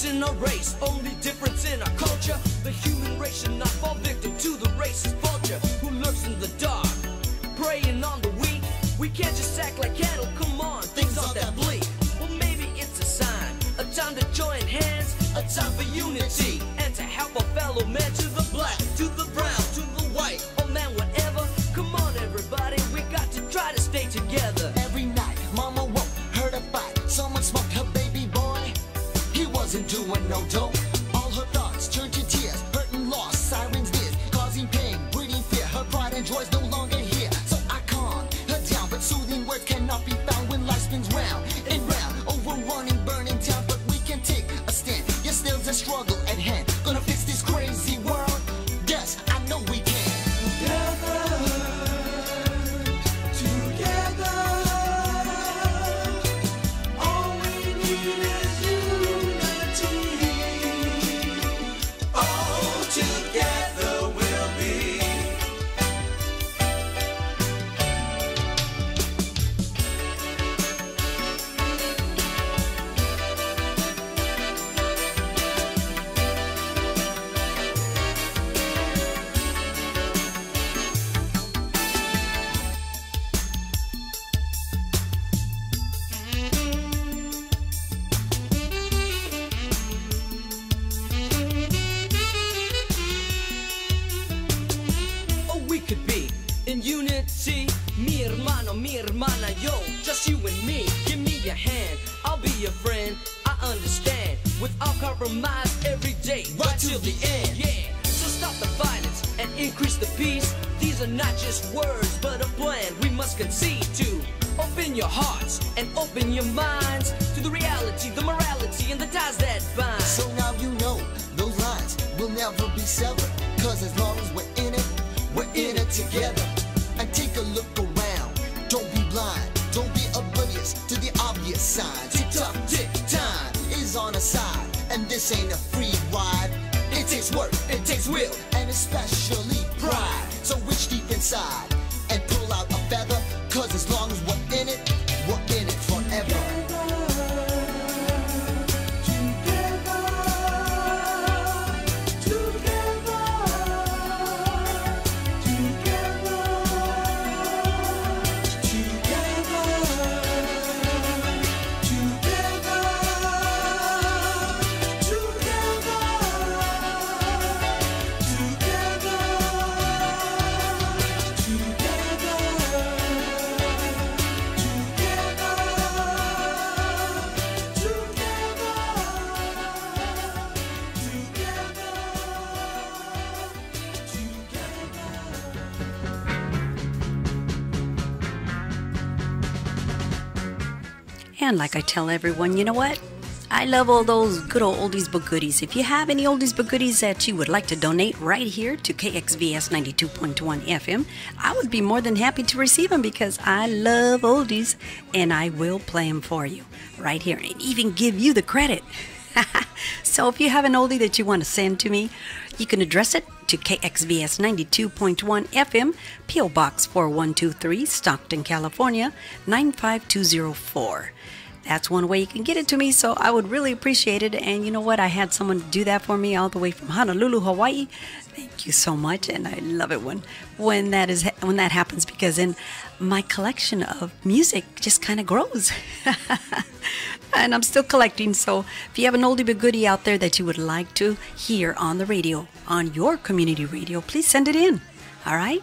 In our race, only difference in our culture. The human race should not fall victim to the racist vulture who lurks in the dark, preying on the weak. We can't just act like cattle, come on, things aren't that bleak. Well, maybe it's a sign, a time to join hands, a time for unity, and to help a fellow man, to the black, to the brown, to the white, oh man, whatever. Come on everybody, we got to try to stay together. sell dope. All her thoughts turn to tears, hurt and loss, sirens this, causing pain, breeding fear. Her pride and joy's no longer here. So I calm her down, but soothing words cannot be found when life spins round and round, overrunning, burning down. But we can take a stand. Yes, there's a struggle at hand. Gonna fix this crazy world. Yes, I know we can. Yo, just you and me, give me your hand, I'll be your friend, I understand, without compromise every day, right till the end, yeah, so stop the violence and increase the peace, these are not just words, but a plan we must concede to, open your hearts and open your minds, to the reality, the morality, and the ties that bind. So now you know, those lines will never be severed, cause as long as we're in it together, and take a look around. Don't be blind, don't be oblivious to the obvious signs. Tick tock, tick, time is on our side, and this ain't a free ride. It takes work, it takes will, and especially pride. So reach deep inside and pull out a feather, cause as long as we're in it forever. And like I tell everyone, you know what? I love all those good old oldies but goodies. If you have any oldies but goodies that you would like to donate right here to KXVS 92.1 FM, I would be more than happy to receive them because I love oldies and I will play them for you right here and even give you the credit. So if you have an oldie that you want to send to me, you can address it to KXVS 92.1 FM, P.O. Box 4123, Stockton, California, 95204. That's one way you can get it to me, so I would really appreciate it. And you know what? I had someone do that for me all the way from Honolulu, Hawaii. Thank you so much, and I love it when that happens, because then my collection of music just kind of grows. And I'm still collecting, so if you have an oldie but goodie out there that you would like to hear on the radio, on your community radio, please send it in. All right?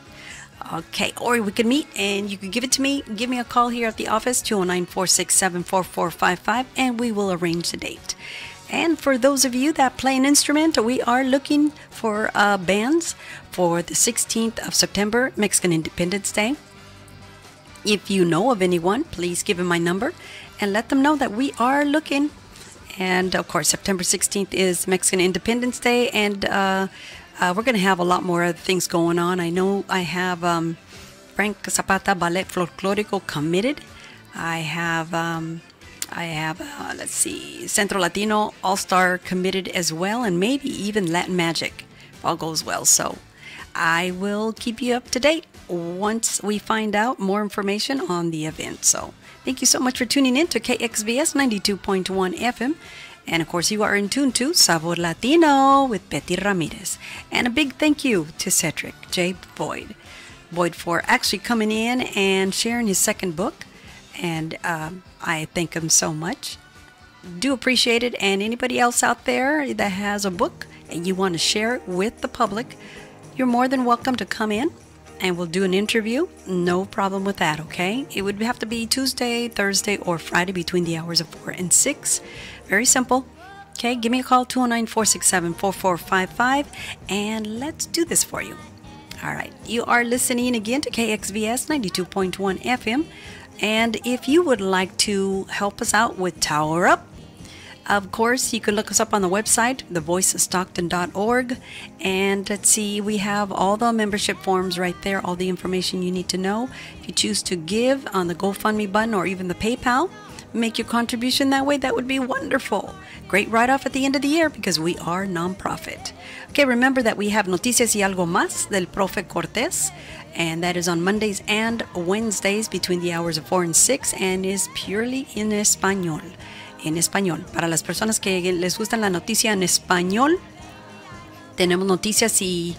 Okay, or we can meet and you can give it to me. Give me a call here at the office, 209-467-4455, and we will arrange the date. And for those of you that play an instrument, we are looking for bands for the 16th of September, Mexican Independence Day. If you know of anyone, please give them my number and let them know that we are looking. And of course, September 16th is Mexican Independence Day, and we're going to have a lot more other things going on. I know I have Frank Zapata Ballet Folklorico committed. I have let's see, Centro Latino All-Star committed as well, and maybe even Latin Magic, if all goes well. So I will keep you up to date once we find out more information on the event. So thank you so much for tuning in to KXVS 92.1 FM. And of course, you are in tune to Sabor Latino with Betty Ramirez. And a big thank you to Cedric J. Boyd for actually coming in and sharing his second book. And I thank him so much. Do appreciate it. And anybody else out there that has a book and you want to share it with the public, you're more than welcome to come in and we'll do an interview. No problem with that, okay? It would have to be Tuesday, Thursday, or Friday between the hours of 4 and 6. Very simple. Okay, give me a call, 209-467-4455, and let's do this for you. All right, you are listening again to KXVS 92.1 FM, and if you would like to help us out with Tower Up, of course, you can look us up on the website, thevoiceofstockton.org, and let's see, we have all the membership forms right there, all the information you need to know. If you choose to give on the GoFundMe button or even the PayPal, make your contribution that way, that would be wonderful. Great write-off at the end of the year because we are non-profit. Okay, remember that we have Noticias y Algo Más del Profe Cortés, and that is on Mondays and Wednesdays between the hours of 4 and 6, and is purely in español. En español. Para las personas que les gusta la noticia en español, tenemos Noticias y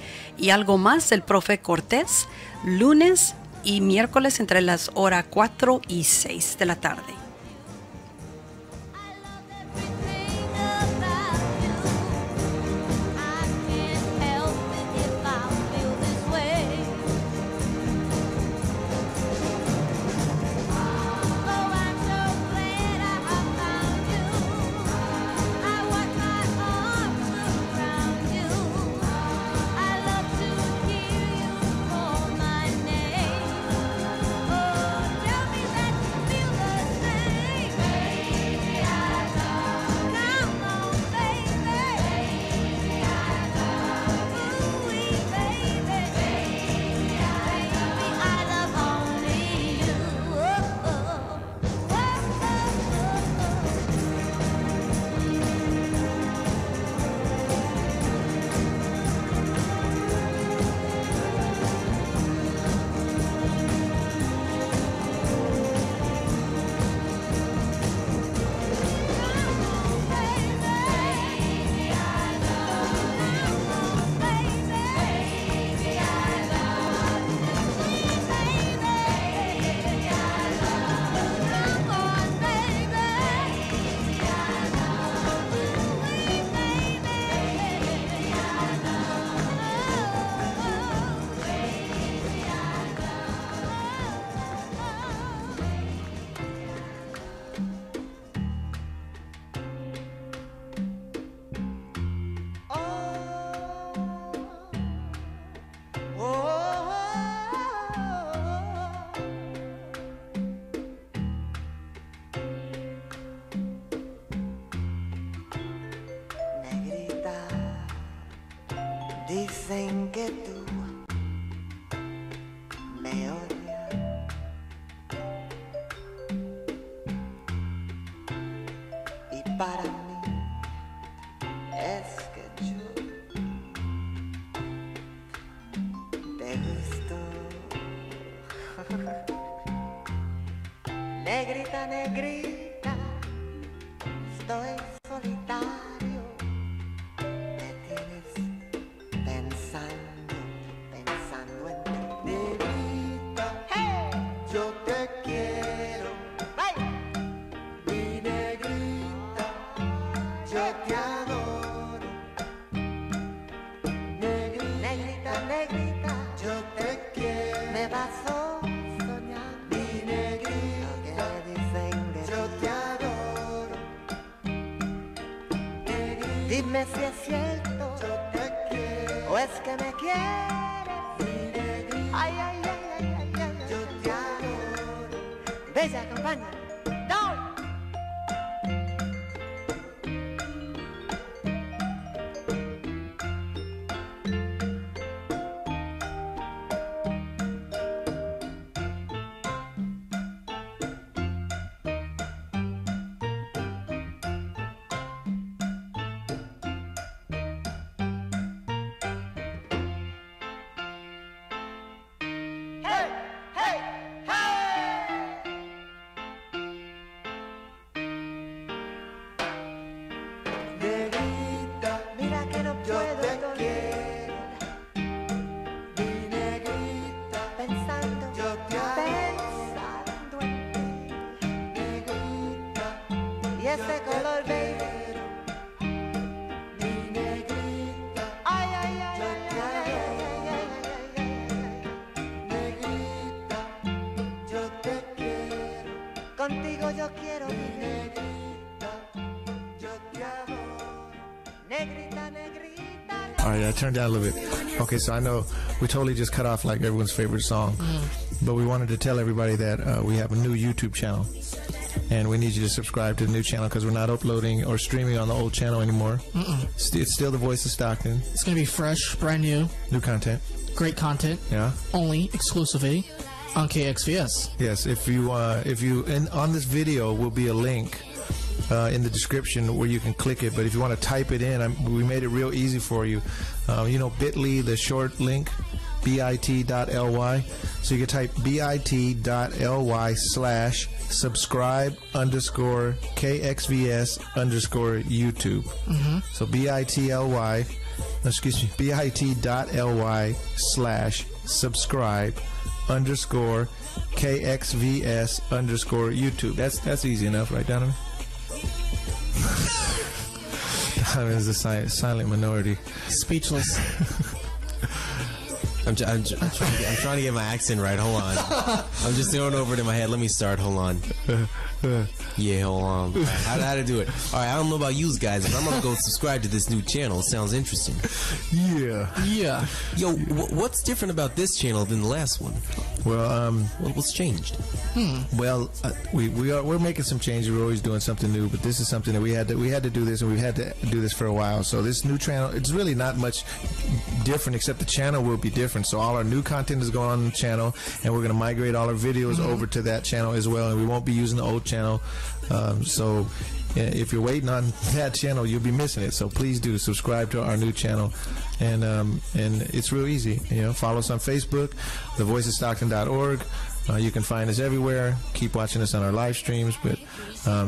Algo Más del Profe Cortés, lunes y miércoles entre las horas 4 y 6 de la tarde. Dicen que tú me odias y para mí es que yo te gusto. Negrita, negrita, estoy solitario. Me tienes pensando en ti. Negrita, hey, yo te quiero. Hey. Mi negrita, yo te adoro. Negrita, negrita, yo te quiero. Me vas soñando. Mi negrita, yo te adoro. Negrita, dime si es cierto. Yo te quiero. ¿O es que me quieres? Ay, ay, ay, ay, ay, ay, ay, yo te adoro. Bella campaña. ¡Down! Negrita, mira que no puedo. Yo te quiero. Mi negrita, pensando, yo te pensando en ti. Negrita, y ese color bello. Mi negrita, ay, ay, ay, yo te adoro. Negrita, yo te quiero. Contigo yo quiero vivir. Negrita, yo te adoro. All right, I turned down a little bit. Okay, so I know we totally just cut off like everyone's favorite song, but we wanted to tell everybody that we have a new YouTube channel, and we need you to subscribe to the new channel because we're not uploading or streaming on the old channel anymore. It's still the Voice of Stockton. It's going to be fresh, brand new. New content. Great content. Yeah. Only exclusively on KXVS. Yes, and on this video will be a link in the description where you can click it, but if you want to type it in, we made it real easy for you. You know, bit.ly, the short link, bit.ly. So you can type bit.ly/subscribe_KXVS_YouTube. So bit.ly/subscribe_KXVS_YouTube. That's easy enough, right, Donovan? Donovan is a silent minority. Speechless. I'm trying to get my accent right. Hold on. I'm just throwing over it in my head. Let me start. Hold on. Yeah, hold on. How to do it? All right, I don't know about you guys, but I'm gonna go subscribe to this new channel. It sounds interesting. Yeah. Yo, what's different about this channel than the last one? Well, what's changed? Well, we're making some changes. We're always doing something new, but this is something that we had to do this, and we've had to do this for a while. So this new channel, it's really not much different, except the channel will be different. So all our new content is going on the channel, and we're going to migrate all our videos over to that channel as well, and we won't be using the old channel. So if you're waiting on that channel, you'll be missing it. So please do subscribe to our new channel, and it's real easy. You know, follow us on Facebook, thevoiceofstockton.org. You can find us everywhere. Keep watching us on our live streams, but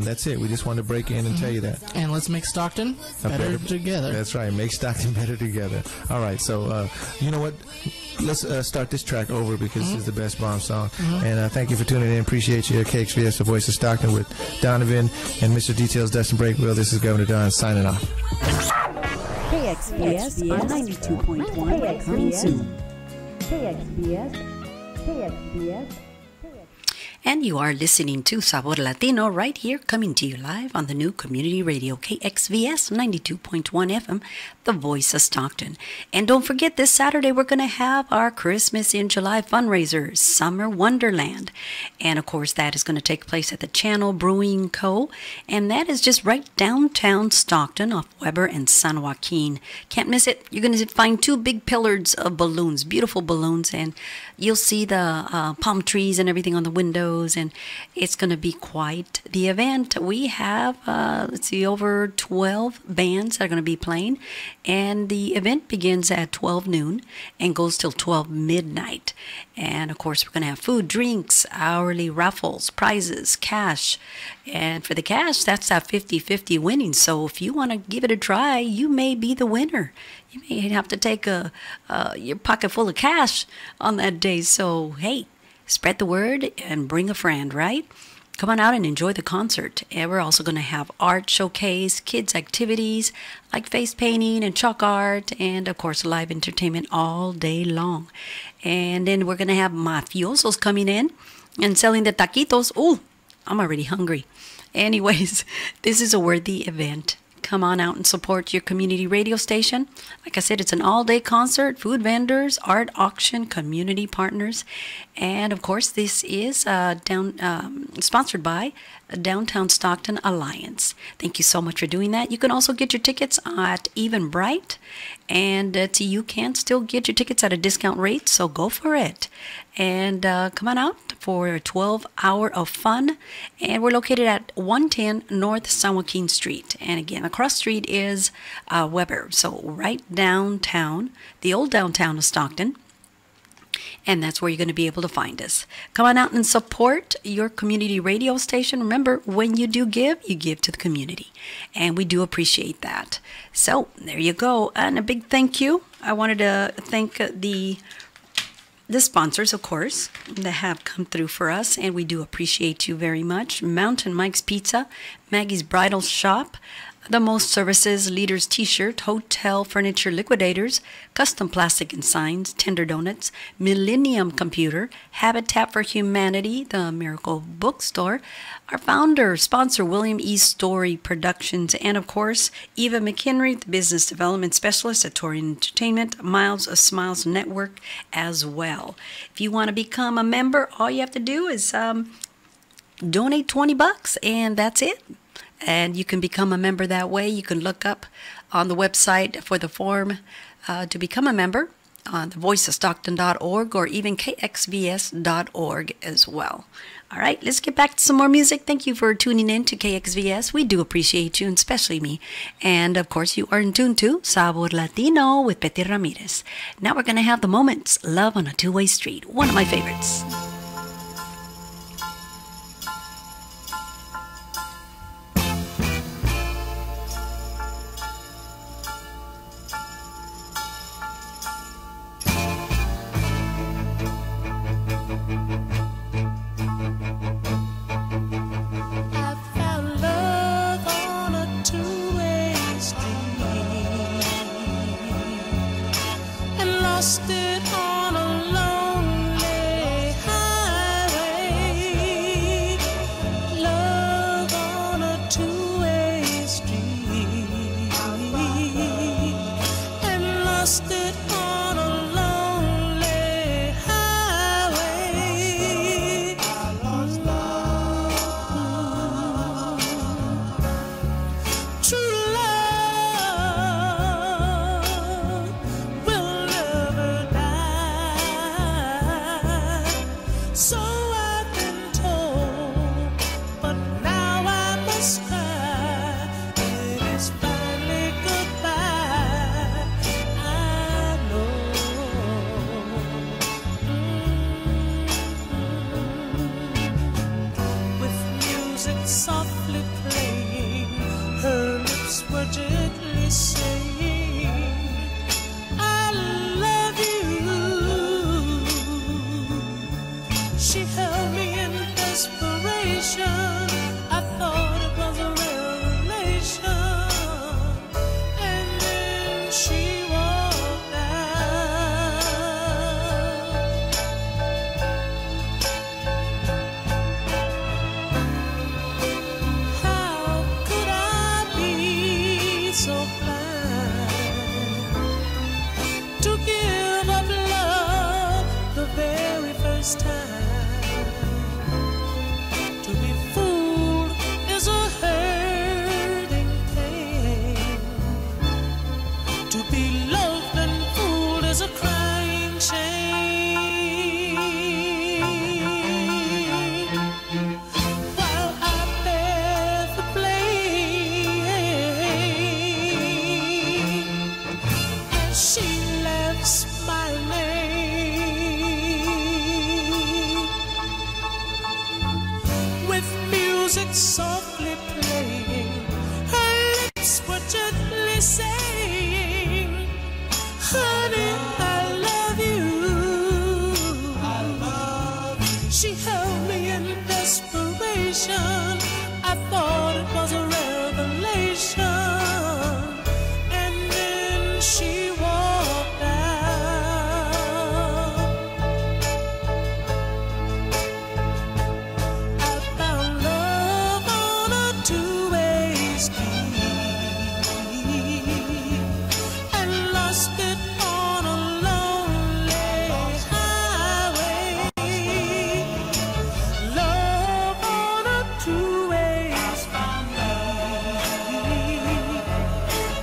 that's it. We just wanted to break in and tell you that. And let's make Stockton better together. That's right. Make Stockton better together. All right. So, you know what? Let's start this track over because this is the best bomb song. And thank you for tuning in. Appreciate you. KXVS, the Voice of Stockton with Donovan and Mr. Details, Dustin Breakwell. This is Governor Don signing off. KXVS on 92.1 coming soon. KXVS. And you are listening to Sabor Latino right here, coming to you live on the new community radio, KXVS 92.1 FM, the Voice of Stockton. And don't forget, this Saturday we're going to have our Christmas in July fundraiser, Summer Wonderland. And of course, that is going to take place at the Channel Brewing Co. And that is just right downtown Stockton off Weber and San Joaquin. Can't miss it. You're going to find two big pillars of balloons, beautiful balloons, and you'll see the palm trees and everything on the windows, and it's going to be quite the event. We have, over 12 bands that are going to be playing, and the event begins at 12 noon and goes till 12 midnight. And of course, we're going to have food, drinks, hourly raffles, prizes, cash. And for the cash, that's that 50-50 winning. So if you want to give it a try, you may be the winner. You may have to take your pocket full of cash on that day. So, hey, spread the word and bring a friend, right? Come on out and enjoy the concert. And we're also going to have art showcase, kids activities like face painting and chalk art, and of course live entertainment all day long. And then we're going to have mafiosos coming in and selling the taquitos. Ooh, I'm already hungry. Anyways, this is a worthy event. Come on out and support your community radio station. Like I said, it's an all-day concert, food vendors, art auction, community partners. And, of course, this is sponsored by Downtown Stockton Alliance. Thank you so much for doing that. You can also get your tickets at Eventbrite. And you can still get your tickets at a discount rate, so go for it. And come on out for a 12-hour of fun. And we're located at 110 North San Joaquin Street. And again, across the street is Weber. So right downtown, the old downtown of Stockton. And that's where you're going to be able to find us. Come on out and support your community radio station. Remember, when you do give, you give to the community. And we do appreciate that. So there you go. And a big thank you. I wanted to thank the sponsors, of course, that have come through for us. And we do appreciate you very much. Mountain Mike's Pizza, Maggie's Bridal Shop, The Most Services Leaders T-shirt, Hotel Furniture Liquidators, Custom Plastic and Signs, Tender Donuts, Millennium Computer, Habitat for Humanity, The Miracle Bookstore, our founder, sponsor, William E. Story Productions, and of course, Eva McHenry, the Business Development Specialist at Torian Entertainment, Miles of Smiles Network as well. If you want to become a member, all you have to do is donate $20 and that's it. And you can become a member that way. You can look up on the website for the form to become a member on thevoiceofstockton.org or even KXVS.org as well. All right, let's get back to some more music. Thank you for tuning in to KXVS. We do appreciate you, and especially me. And of course, you are in tune to Sabor Latino with Betty Ramirez. Now we're going to have the Moments, Love on a Two-Way Street, one of my favorites. Lost it on a lonely highway, love on a two-way street, and lost it on a lonely highway. I lost love, true love will never die. So I've been told, but now I must cry. It is finally goodbye. I know. With music softly playing, her lips were gently saying, I love you. She held me in desperation. I thought it was a revelation. And then she walked out. How could I be so blind to give up love the very first time? To be fooled is a hurting pain. To be loved and fooled is a crying shame. While I bear the blame, and she laughs my name. With music softly playing, her lips were gently saying, honey, I love you. I love you. She held me in desperation. I thought it was a revelation. And then she walked out. I found love on a two-way street and lost it on a lonely highway. Love on a two-way street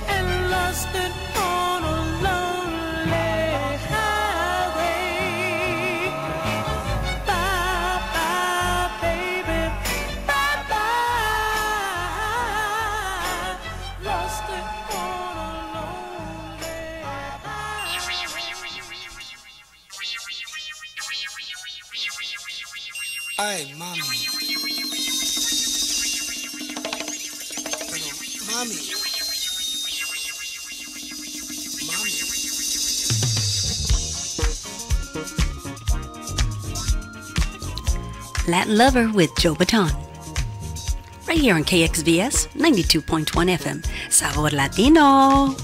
and lost it on a lonely highway. Bye bye, baby. Bye bye. Lost it on a lonely highway. Ay, mami. Pero, mami. Mami. Latin Lover with Joe Baton. Right right here on KXVS 92.1 FM. Sabor Latino.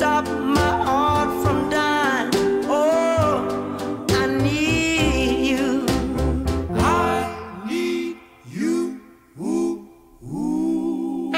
stop my heart from dying. Oh, I need you. I need you. Ooh, ooh.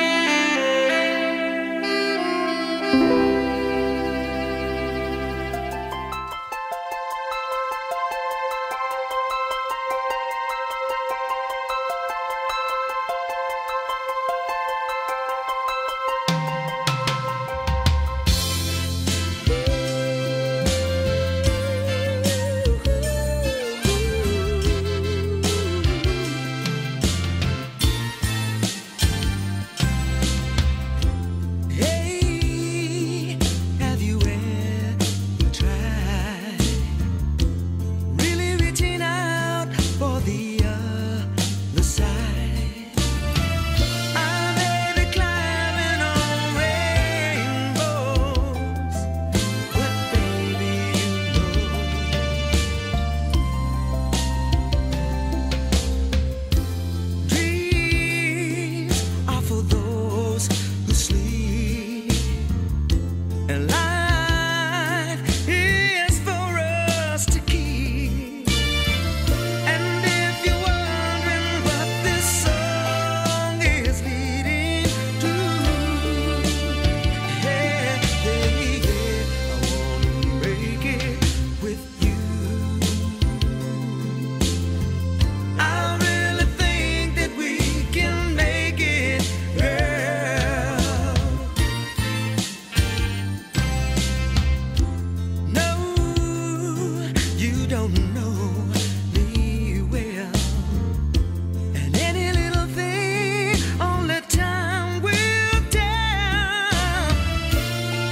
Hey, have you ever tried really reaching out for the other side? I may be climbing on rainbows, but baby, dreams are for those who sleep, and life is for us to keep. And if you're wondering what this song is leading to, yeah, I wanna make it with you. I really think that we can make it, girl. No, you don't know me well, and any little thing only time will tell.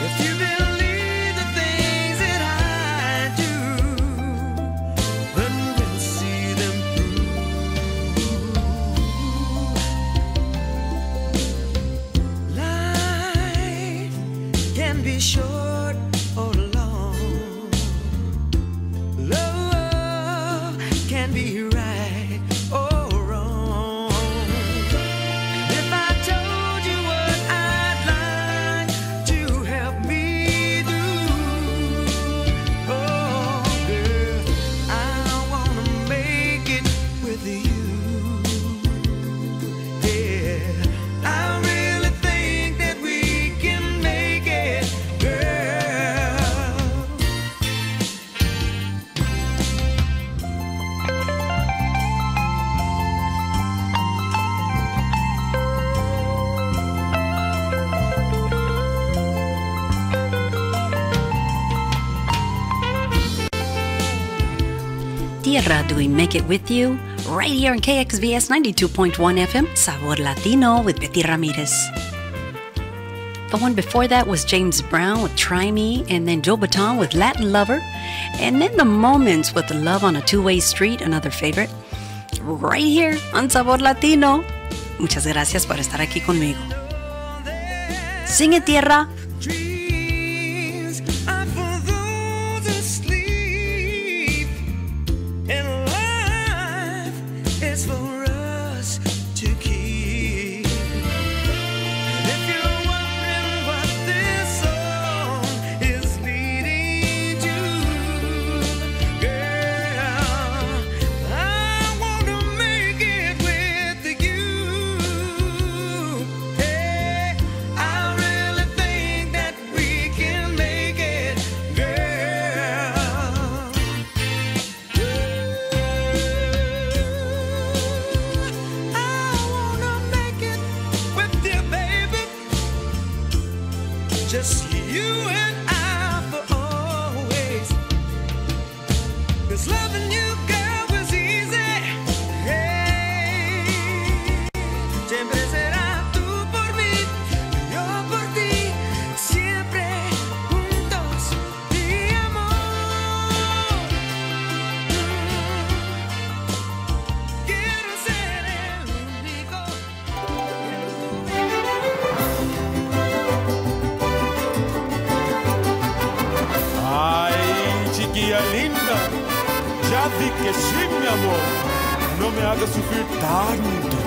If you believe the things that I do, then we'll see them through. Life can be short or long. Love can be right or wrong. And if I told you what I'd like to help me do, oh girl, I wanna make it with you. Yeah, I really think that we can make it, girl. Tierra, do we make it with you? Right here on KXVS 92.1 FM, Sabor Latino with Betty Ramirez. The one before that was James Brown with Try Me, and then Joe Baton with Latin Lover, and then The Moments with Love on a Two-Way Street, another favorite, right here on Sabor Latino. Muchas gracias por estar aquí conmigo. Sing it, Tierra. Dreams are for those who sleep, and life is for us to keep. And if you're wondering what this song is leading to, girl, I wanna make it with you. Hey, I really think that we can make it, girl. I wanna make it with you, baby. Just you and I for always. 'Cause loving you, girl, was easy. Hey, siempre será tú por mí, yo por ti, siempre juntos, mi amor. Quiero ser el único Ay, chiquilla linda, ya vi que sí, mi amor. No me hagas sufrir tanto.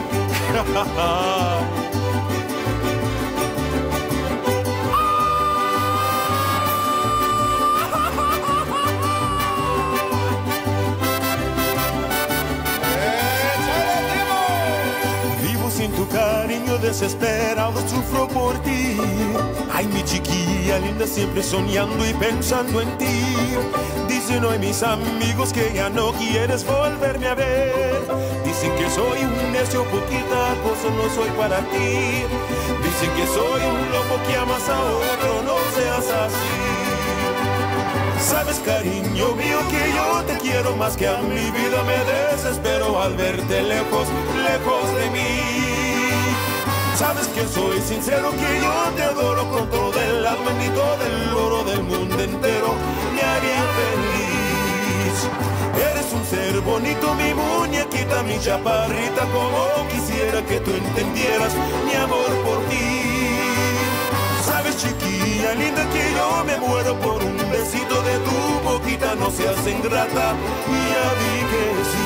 desesperado sufro por ti. Ay, mi chiquilla linda, siempre soñando y pensando en ti. Dicen hoy mis amigos que ya no quieres volverme a ver. Dicen que soy un necio, poquita cosa no soy para ti. Dicen que soy un loco que amas a otro, no seas así. Sabes, cariño mío, que yo te quiero más que a mi vida. Me desespero al verte lejos, lejos de mí. Sabes que soy sincero, que yo te adoro con todo el alma, ni todo el oro del mundo entero me haría feliz. Eres un ser bonito, mi muñequita, mi chaparrita, como quisiera que tú entendieras mi amor por ti. Sabes, chiquilla linda, que yo me muero por un besito de tu boquita, no seas ingrata, y ya di que sí.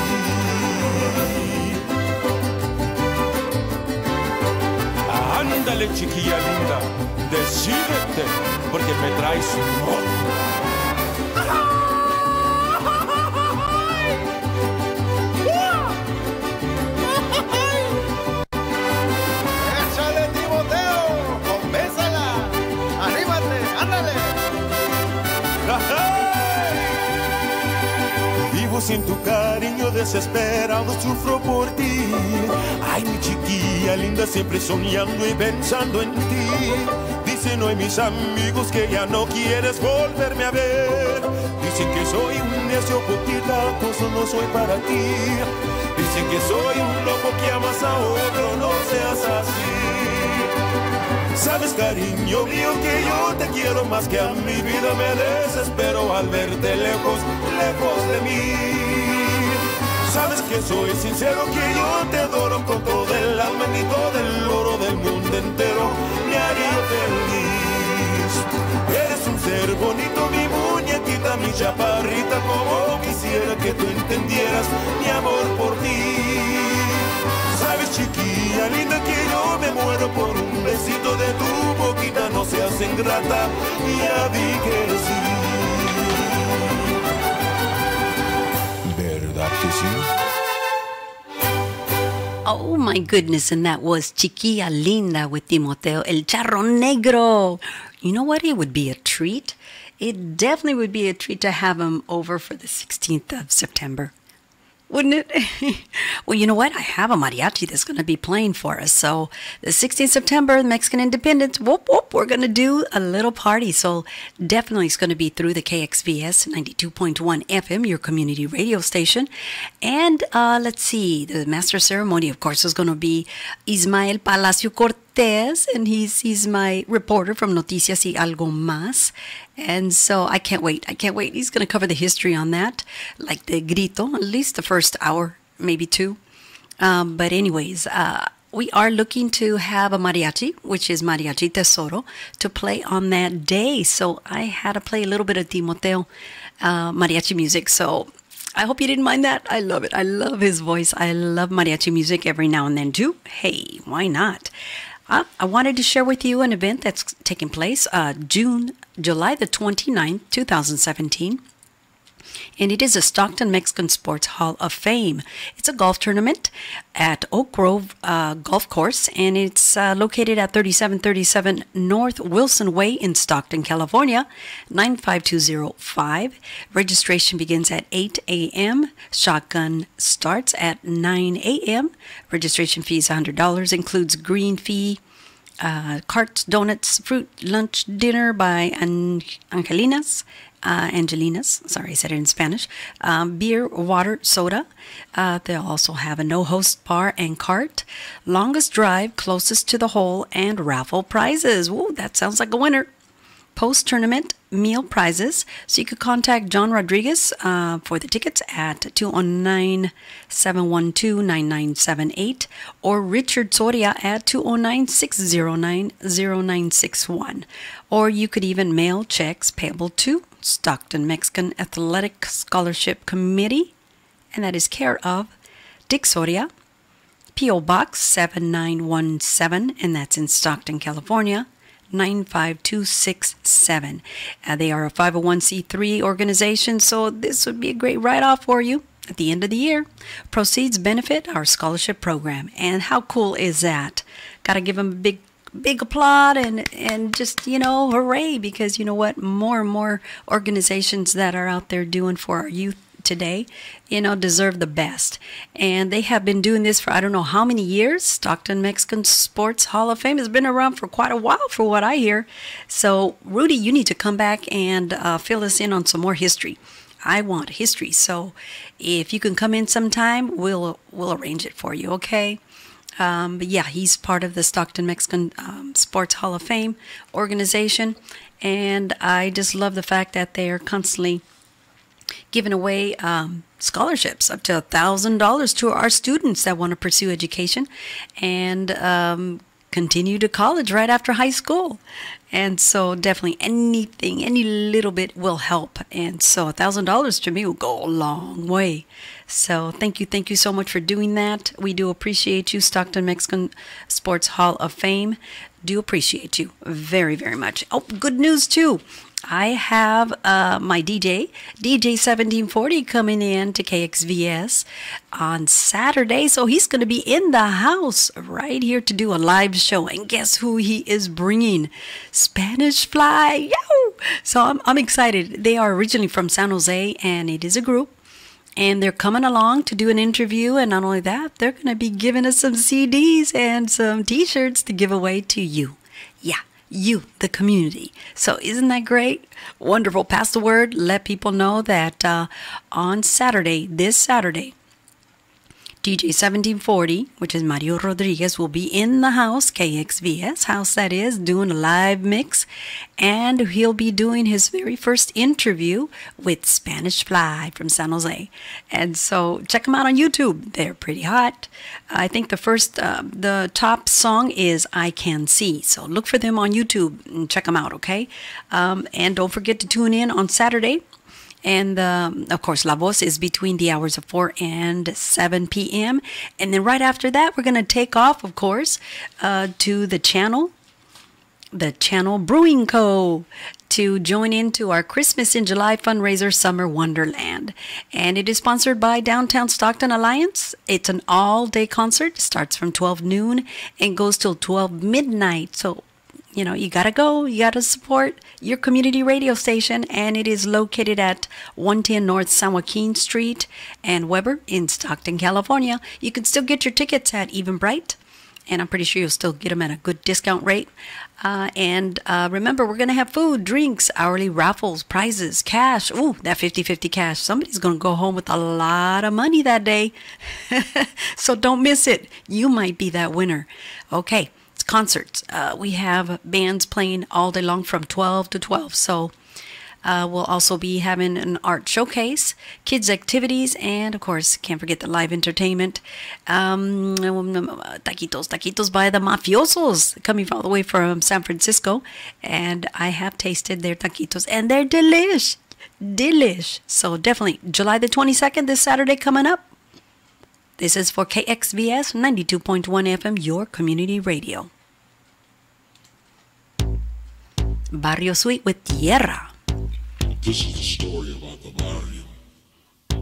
Ándale, chiquilla linda, decídete, porque me traes un mono. ¡Échale, Timoteo! ¡Convéncela! ¡Anímate! ¡Ándale! Vivo sin tu cariño, desesperado sufro por ti. Ay, mi chiquilla linda, siempre soñando y pensando en ti. Dicen hoy mis amigos que ya no quieres volverme a ver. Dicen que soy un necio, poquita cosa no soy para ti. Dicen que soy un loco que amas a otro, no seas así. Sabes, cariño mío, que yo te quiero más que a mi vida. Me desespero al verte lejos, lejos de mí. Sabes que soy sincero, que yo te adoro con todo el alma, ni todo el oro del mundo entero me haría feliz. Eres un ser bonito, mi muñequita, mi chaparrita, como quisiera que tú entendieras mi amor por ti. Sabes, chiquilla linda, que yo me muero por un besito de tu boquita, no seas ingrata, y ya di que sí. ¿Verdad que sí? Oh my goodness, and that was Chiquilla Linda with Timoteo El Charro Negro. You know what? It would be a treat. It definitely would be a treat to have him over for the 16th of September. Wouldn't it? Well, you know what? I have a mariachi that's going to be playing for us. So the 16th September, Mexican Independence, whoop, whoop, we're going to do a little party. So definitely it's going to be through the KXVS 92.1 FM, your community radio station. And let's see, the master of ceremony, of course, is going to be Ismael Palacio Cortez, and he's my reporter from Noticias y Algo Más. And so I can't wait. I can't wait. He's going to cover the history on that, like the grito, at least the first hour, maybe two. But anyways, we are looking to have a mariachi, which is Mariachi Tesoro, to play on that day. So I had to play a little bit of Timoteo mariachi music. So I hope you didn't mind that. I love it. I love his voice. I love mariachi music every now and then too. Hey, why not? I wanted to share with you an event that's taking place July the 29th, 2017. And it is a Stockton Mexican Sports Hall of Fame. It's a golf tournament at Oak Grove Golf Course, and it's located at 3737 North Wilson Way in Stockton, California, 95205. Registration begins at 8 a.m. Shotgun starts at 9 a.m. Registration fee is $100, includes green fee, carts, donuts, fruit, lunch, dinner by Angelinas, sorry, I said it in Spanish, beer, water, soda. They'll also have a no-host bar and cart, longest drive closest to the hole, and raffle prizes. Woo, that sounds like a winner. Post-tournament meal prizes. So you could contact John Rodriguez for the tickets at 209-712-9978 or Richard Soria at 209-609-0961. Or you could even mail checks payable to Stockton Mexican Athletic Scholarship Committee, and that is care of Dick Soria, P.O. Box 7917, and that's in Stockton, California, 95267. They are a 501c3 organization, so this would be a great write-off for you at the end of the year. Proceeds benefit our scholarship program. And how cool is that? got to give him a big applaud and just, hooray, because you know what? More and more organizations that are out there doing for our youth today, deserve the best. And they have been doing this for I don't know how many years. Stockton Mexican Sports Hall of Fame has been around for quite a while for what I hear. So, Rudy, you need to come back and fill us in on some more history. I want history. So, if you can come in sometime, we'll arrange it for you, okay? But yeah, he's part of the Stockton Mexican Sports Hall of Fame organization. And I just love the fact that they are constantly giving away scholarships up to $1,000 to our students that want to pursue education and continue to college right after high school. And so definitely anything, any little bit will help. And so $1,000 to me will go a long way. So thank you so much for doing that. We do appreciate you, Stockton Mexican Sports Hall of Fame. Do appreciate you very, very much. Oh, good news too. I have my DJ 1740 coming in to KXVS on Saturday. So he's going to be in the house right here to do a live show. And guess who he is bringing? Spanish Fly. Yo! So I'm excited. They are originally from San Jose, and it is a group. And they're coming along to do an interview. And not only that, they're going to be giving us some CDs and some T-shirts to give away to you. Yeah. You, the community. So isn't that great? Wonderful. Pass the word. Let people know that on Saturday, this Saturday, DJ 1740, which is Mario Rodriguez, will be in the house, KXVS house that is, doing a live mix. And he'll be doing his very first interview with Spanish Fly from San Jose. And so check them out on YouTube. They're pretty hot. I think the top song is I Can See. So look for them on YouTube and check them out, okay? And don't forget to tune in on Saturday. And, of course, La Voz is between the hours of 4 and 7 p.m. And then right after that, we're going to take off, of course, to the Channel Brewing Co. to join into our Christmas in July fundraiser, Summer Wonderland. And it is sponsored by Downtown Stockton Alliance. It's an all-day concert. It starts from 12 noon and goes till 12 midnight. So, you got to go. You got to support your community radio station. And it is located at 110 North San Joaquin Street and Weber in Stockton, California. You can still get your tickets at Eventbrite. And I'm pretty sure you'll still get them at a good discount rate. And remember, we're going to have food, drinks, hourly raffles, prizes, cash. Ooh, that 50-50 cash. Somebody's going to go home with a lot of money that day. So don't miss it. You might be that winner. Okay. Concerts. We have bands playing all day long from 12 to 12. So we'll also be having an art showcase, kids activities, and of course, can't forget the live entertainment. Taquitos by the Mafiosos, coming all the way from San Francisco. And I have tasted their taquitos, and they're delish. So definitely, July the 22nd, this Saturday coming up. This is for KXVS 92.1 FM, your community radio. Barrio Suite with Tierra. This is the story about the barrio,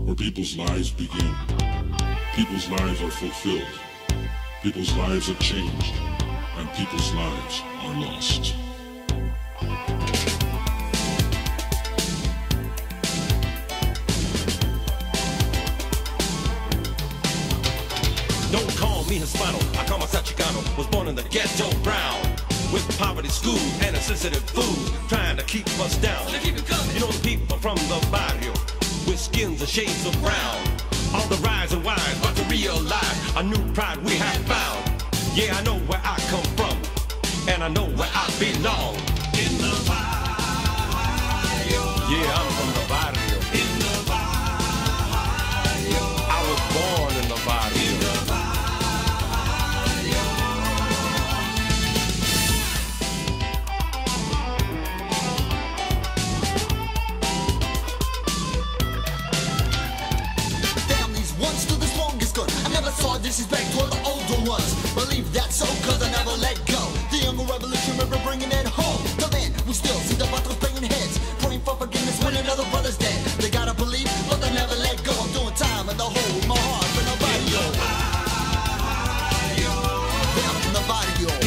where people's lives begin. People's lives are fulfilled. People's lives are changed. And people's lives are lost. Don't call me Hispano, I call myself Chicano. Was born in the ghetto brown, with poverty school and insensitive food, trying to keep us down. You know the people from the barrio, with skins and shades of brown. On the rise and rise, but to realize a new pride we have found. Yeah, I know where I come from, and I know where I belong. In the barrio. Yeah, I'm from the barrio. In the barrio. I was born in the barrio. Disrespect toward the older ones. Believe that so, cause I never let go. The younger revolution, remember bringing it home. The man, we still see the battles banging heads. Praying for forgiveness when another brother's dead. They gotta believe, but they never let go. I'm doing time in the hole, my heart for nobody. Down in the barrio.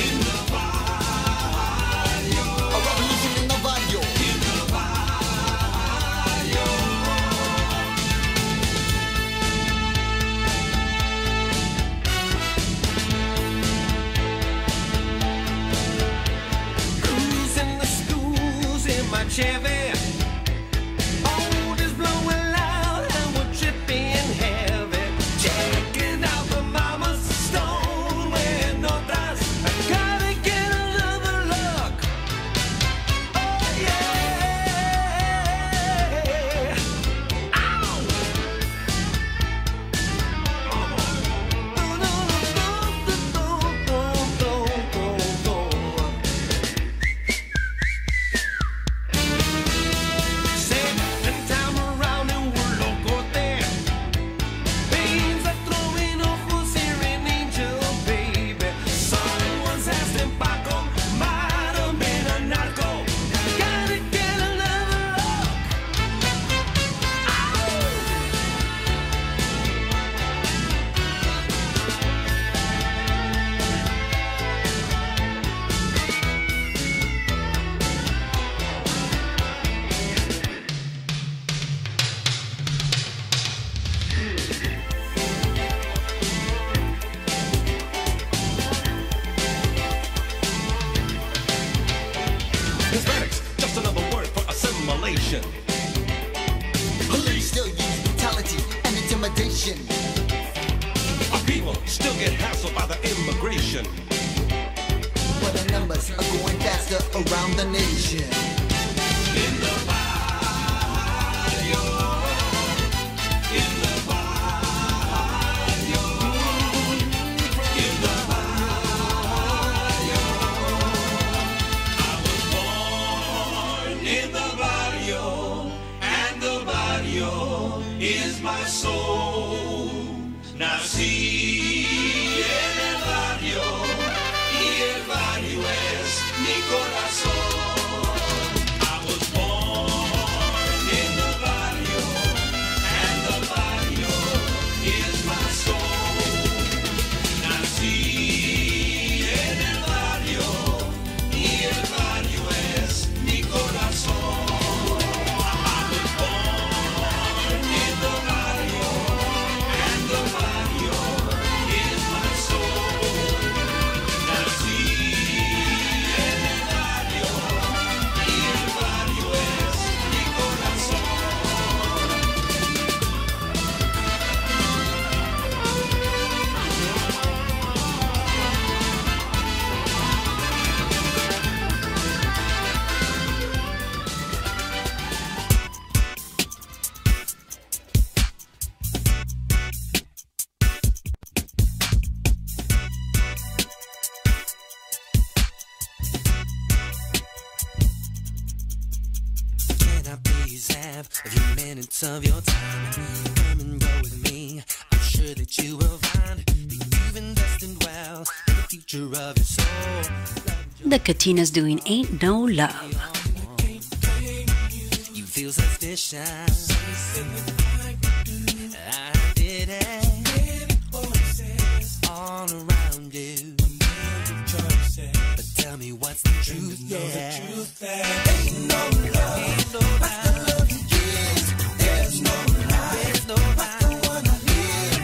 Chevy. Old is blowing loud and we're tripping heavy. Checking out the mama's stone when otras. I gotta get another look. Oh yeah. Ow. Second time around and we're loco there. Pains are throwing ojos here in Angel, baby. Someone's asking Paco, might have been a narco. Gotta get another look. Hispanics, just another word for assimilation. Police still use brutality and intimidation. Our people still get hassled by the immigration. But the numbers are going faster around the nation. In the barrio, in the barrio, in the barrio. I was born in the barrio, and the barrio is my soul. Nací en el barrio, y el barrio es mi corazón. I was born in the barrio, and the barrio is my soul. Nací en el barrio, y el barrio es mi corazón. I was born in the barrio, and the barrio is my soul. Nací en el barrio, y el barrio es mi corazón. Can I please have a few minutes of your time? Come and go with me. I'm sure that you will find that you've invested well in the future of your soul. The Katinas doing Ain't No Love. You feel suspicious. I did it all around you. But tell me what's the truth, yeah. Ain't no love. Ain't no love. There's no lie. There's no lie. The one I live.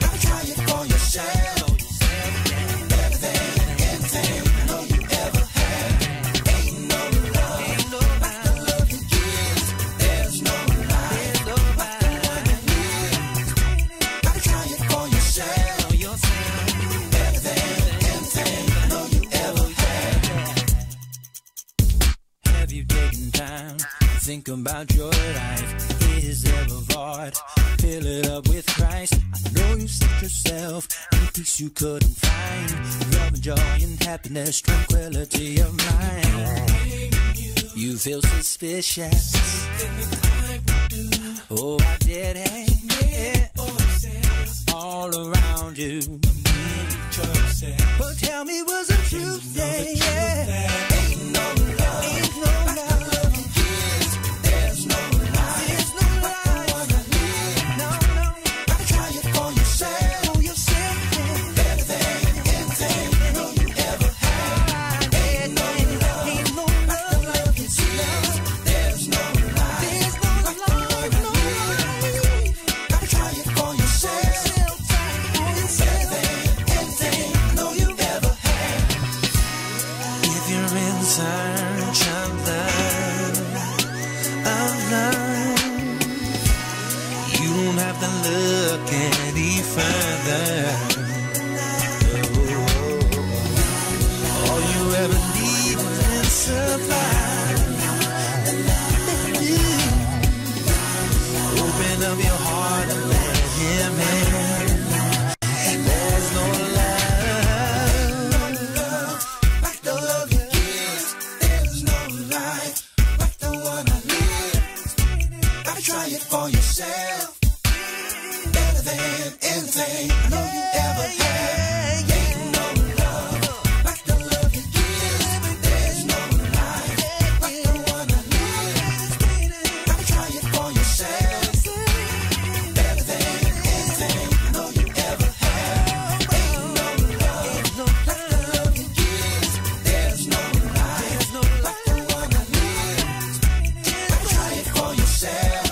Gotta try it for yourself. Everything I know you ever had. Ain't no love. Ain't no lie. The love you give. There's no lie. There's no lie. The one I live. Gotta try it for yourself. Everything I know you ever had. Have you taken time to think about your life? Is there a void? Fill it up with Christ. I know you set yourself in a peace you couldn't find. Love and joy and happiness, tranquility of mind. You feel suspicious. Oh, I did it. All around you. But tell me, was the truth there? Yeah. Ain't no love. Ain't no love. There's no lie. There's no lie. The one I live. No, no. Gotta try it for yourself. For yourself. Everything I know you ever had. Ain't no love. Ain't no love. The love you see. There's no lie. There's no lie. No lie. Gotta try it for yourself. Everything I know you ever had. Gotta try it for yourself. Better than anything I know you ever had. Ain't no love like the love you give. There's no life like the one I live. Gotta try it for yourself. Better than anything I know you ever had. Ain't no love like the love you give. There's no life like the one I live. Gotta try it for yourself.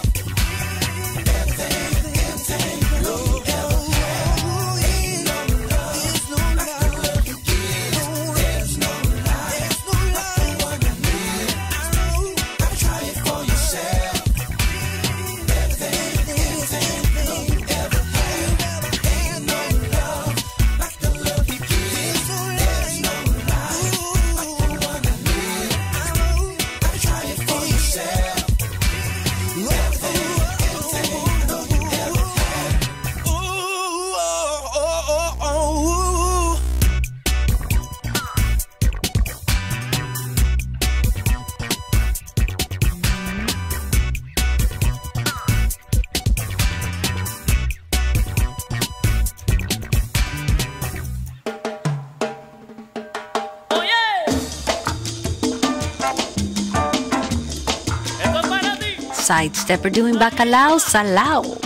Sidestepper doing bacalao salao.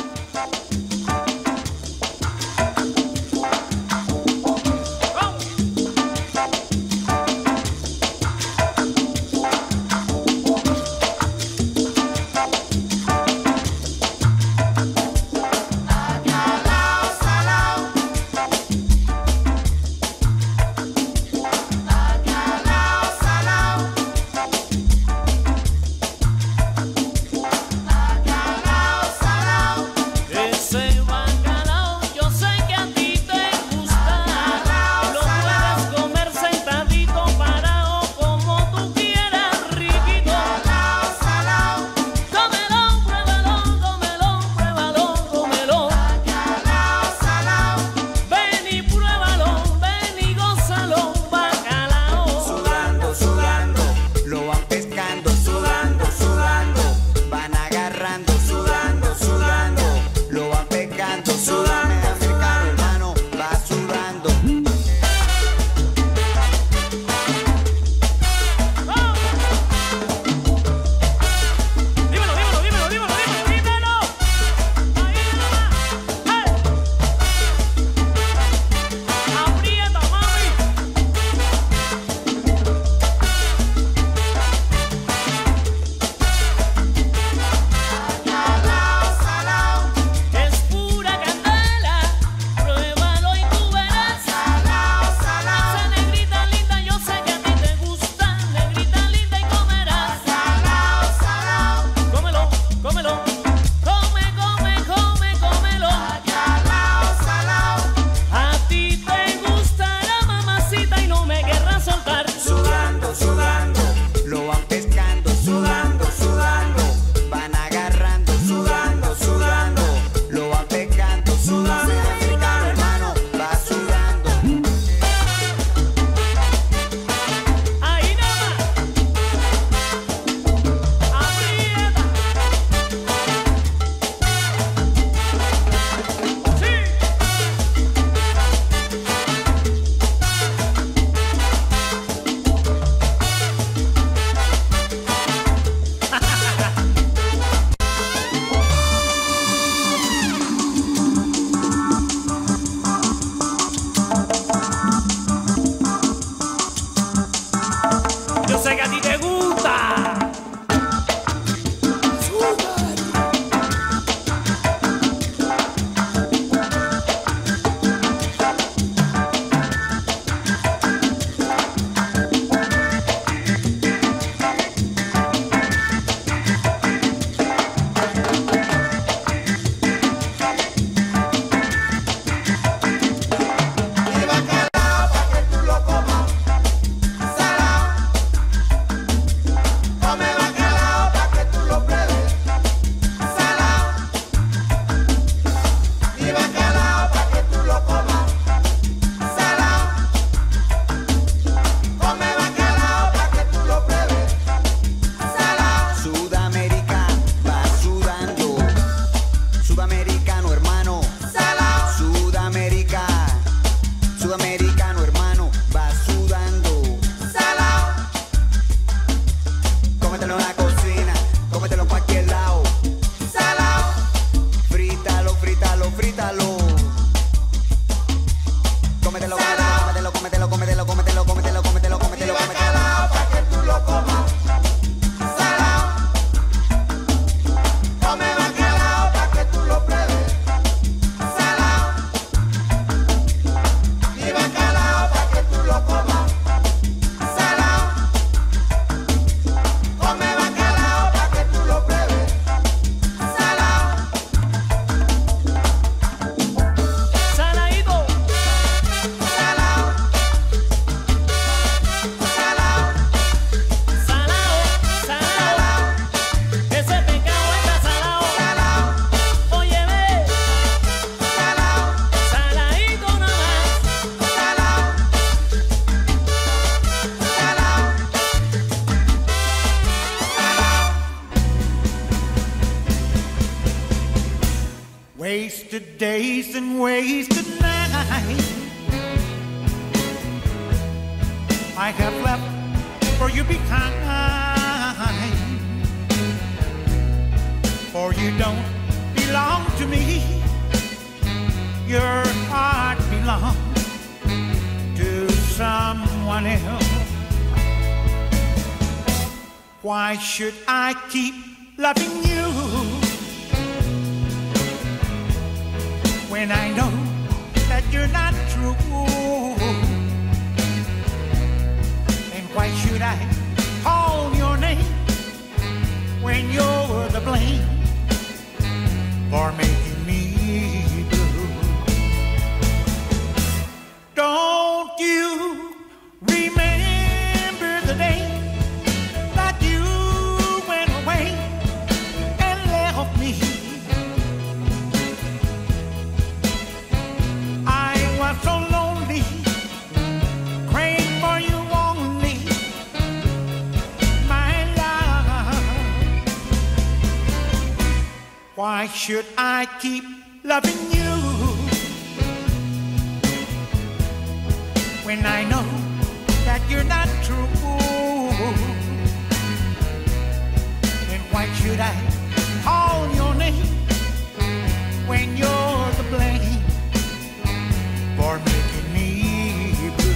Salao. Wasted days and wasted nights I have left for you behind. For you don't belong to me. Your heart belongs to someone else. Why should I keep loving you when I know that you're not true? And why should I call your name when you're the blame for making me blue? Don't you remember the day that you went away and left me? I was so lonely, praying for you only, my love. Why should I keep loving you when I know that you're not true? And why should I call your name when you're the blame for making me blue?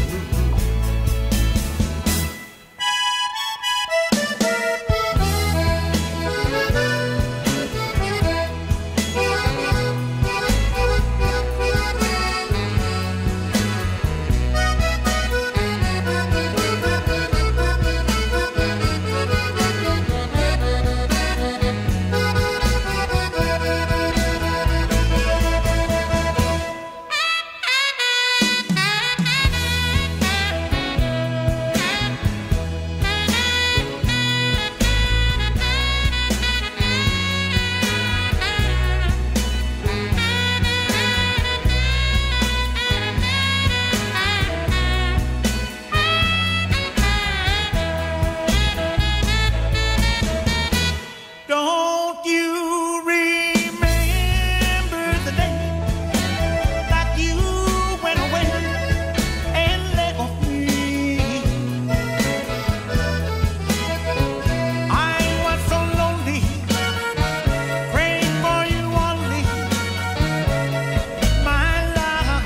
Don't you remember the day that you went away and left me? I was so lonely, praying for you only, my love.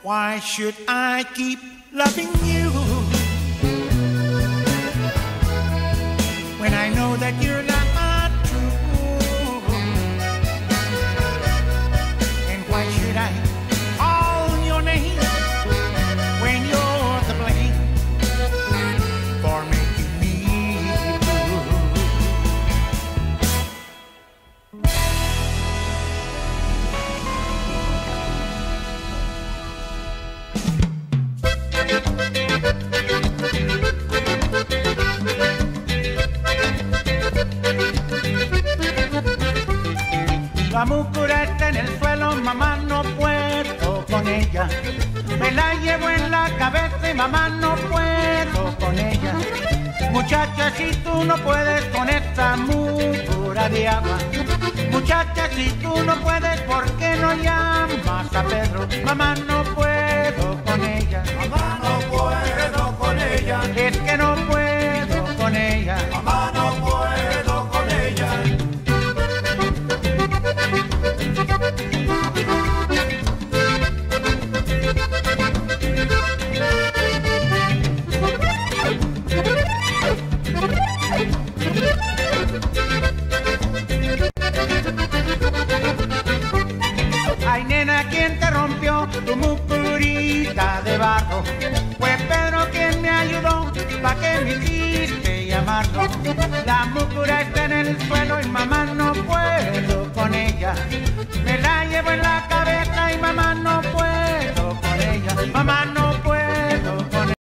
Why should I keep loving you when I know that you're not true? And why should I call your name when you're the blame for making me blue? La mucura está en el suelo, mamá, no puedo con ella. Me la llevo en la cabeza y mamá, no puedo con ella. Muchacha, si tú no puedes con esta mucura de agua. Muchacha, si tú no puedes, ¿por qué no llamas a Pedro? Mamá, no puedo con ella. Mamá, no puedo con ella. Es que no puedo con ella. Mamá, no puedo con ella. Ay, nena, ¿quién te rompió tu mucurita de barro? Fue Pedro quien me ayudó, pa' que me hiciste llamarlo.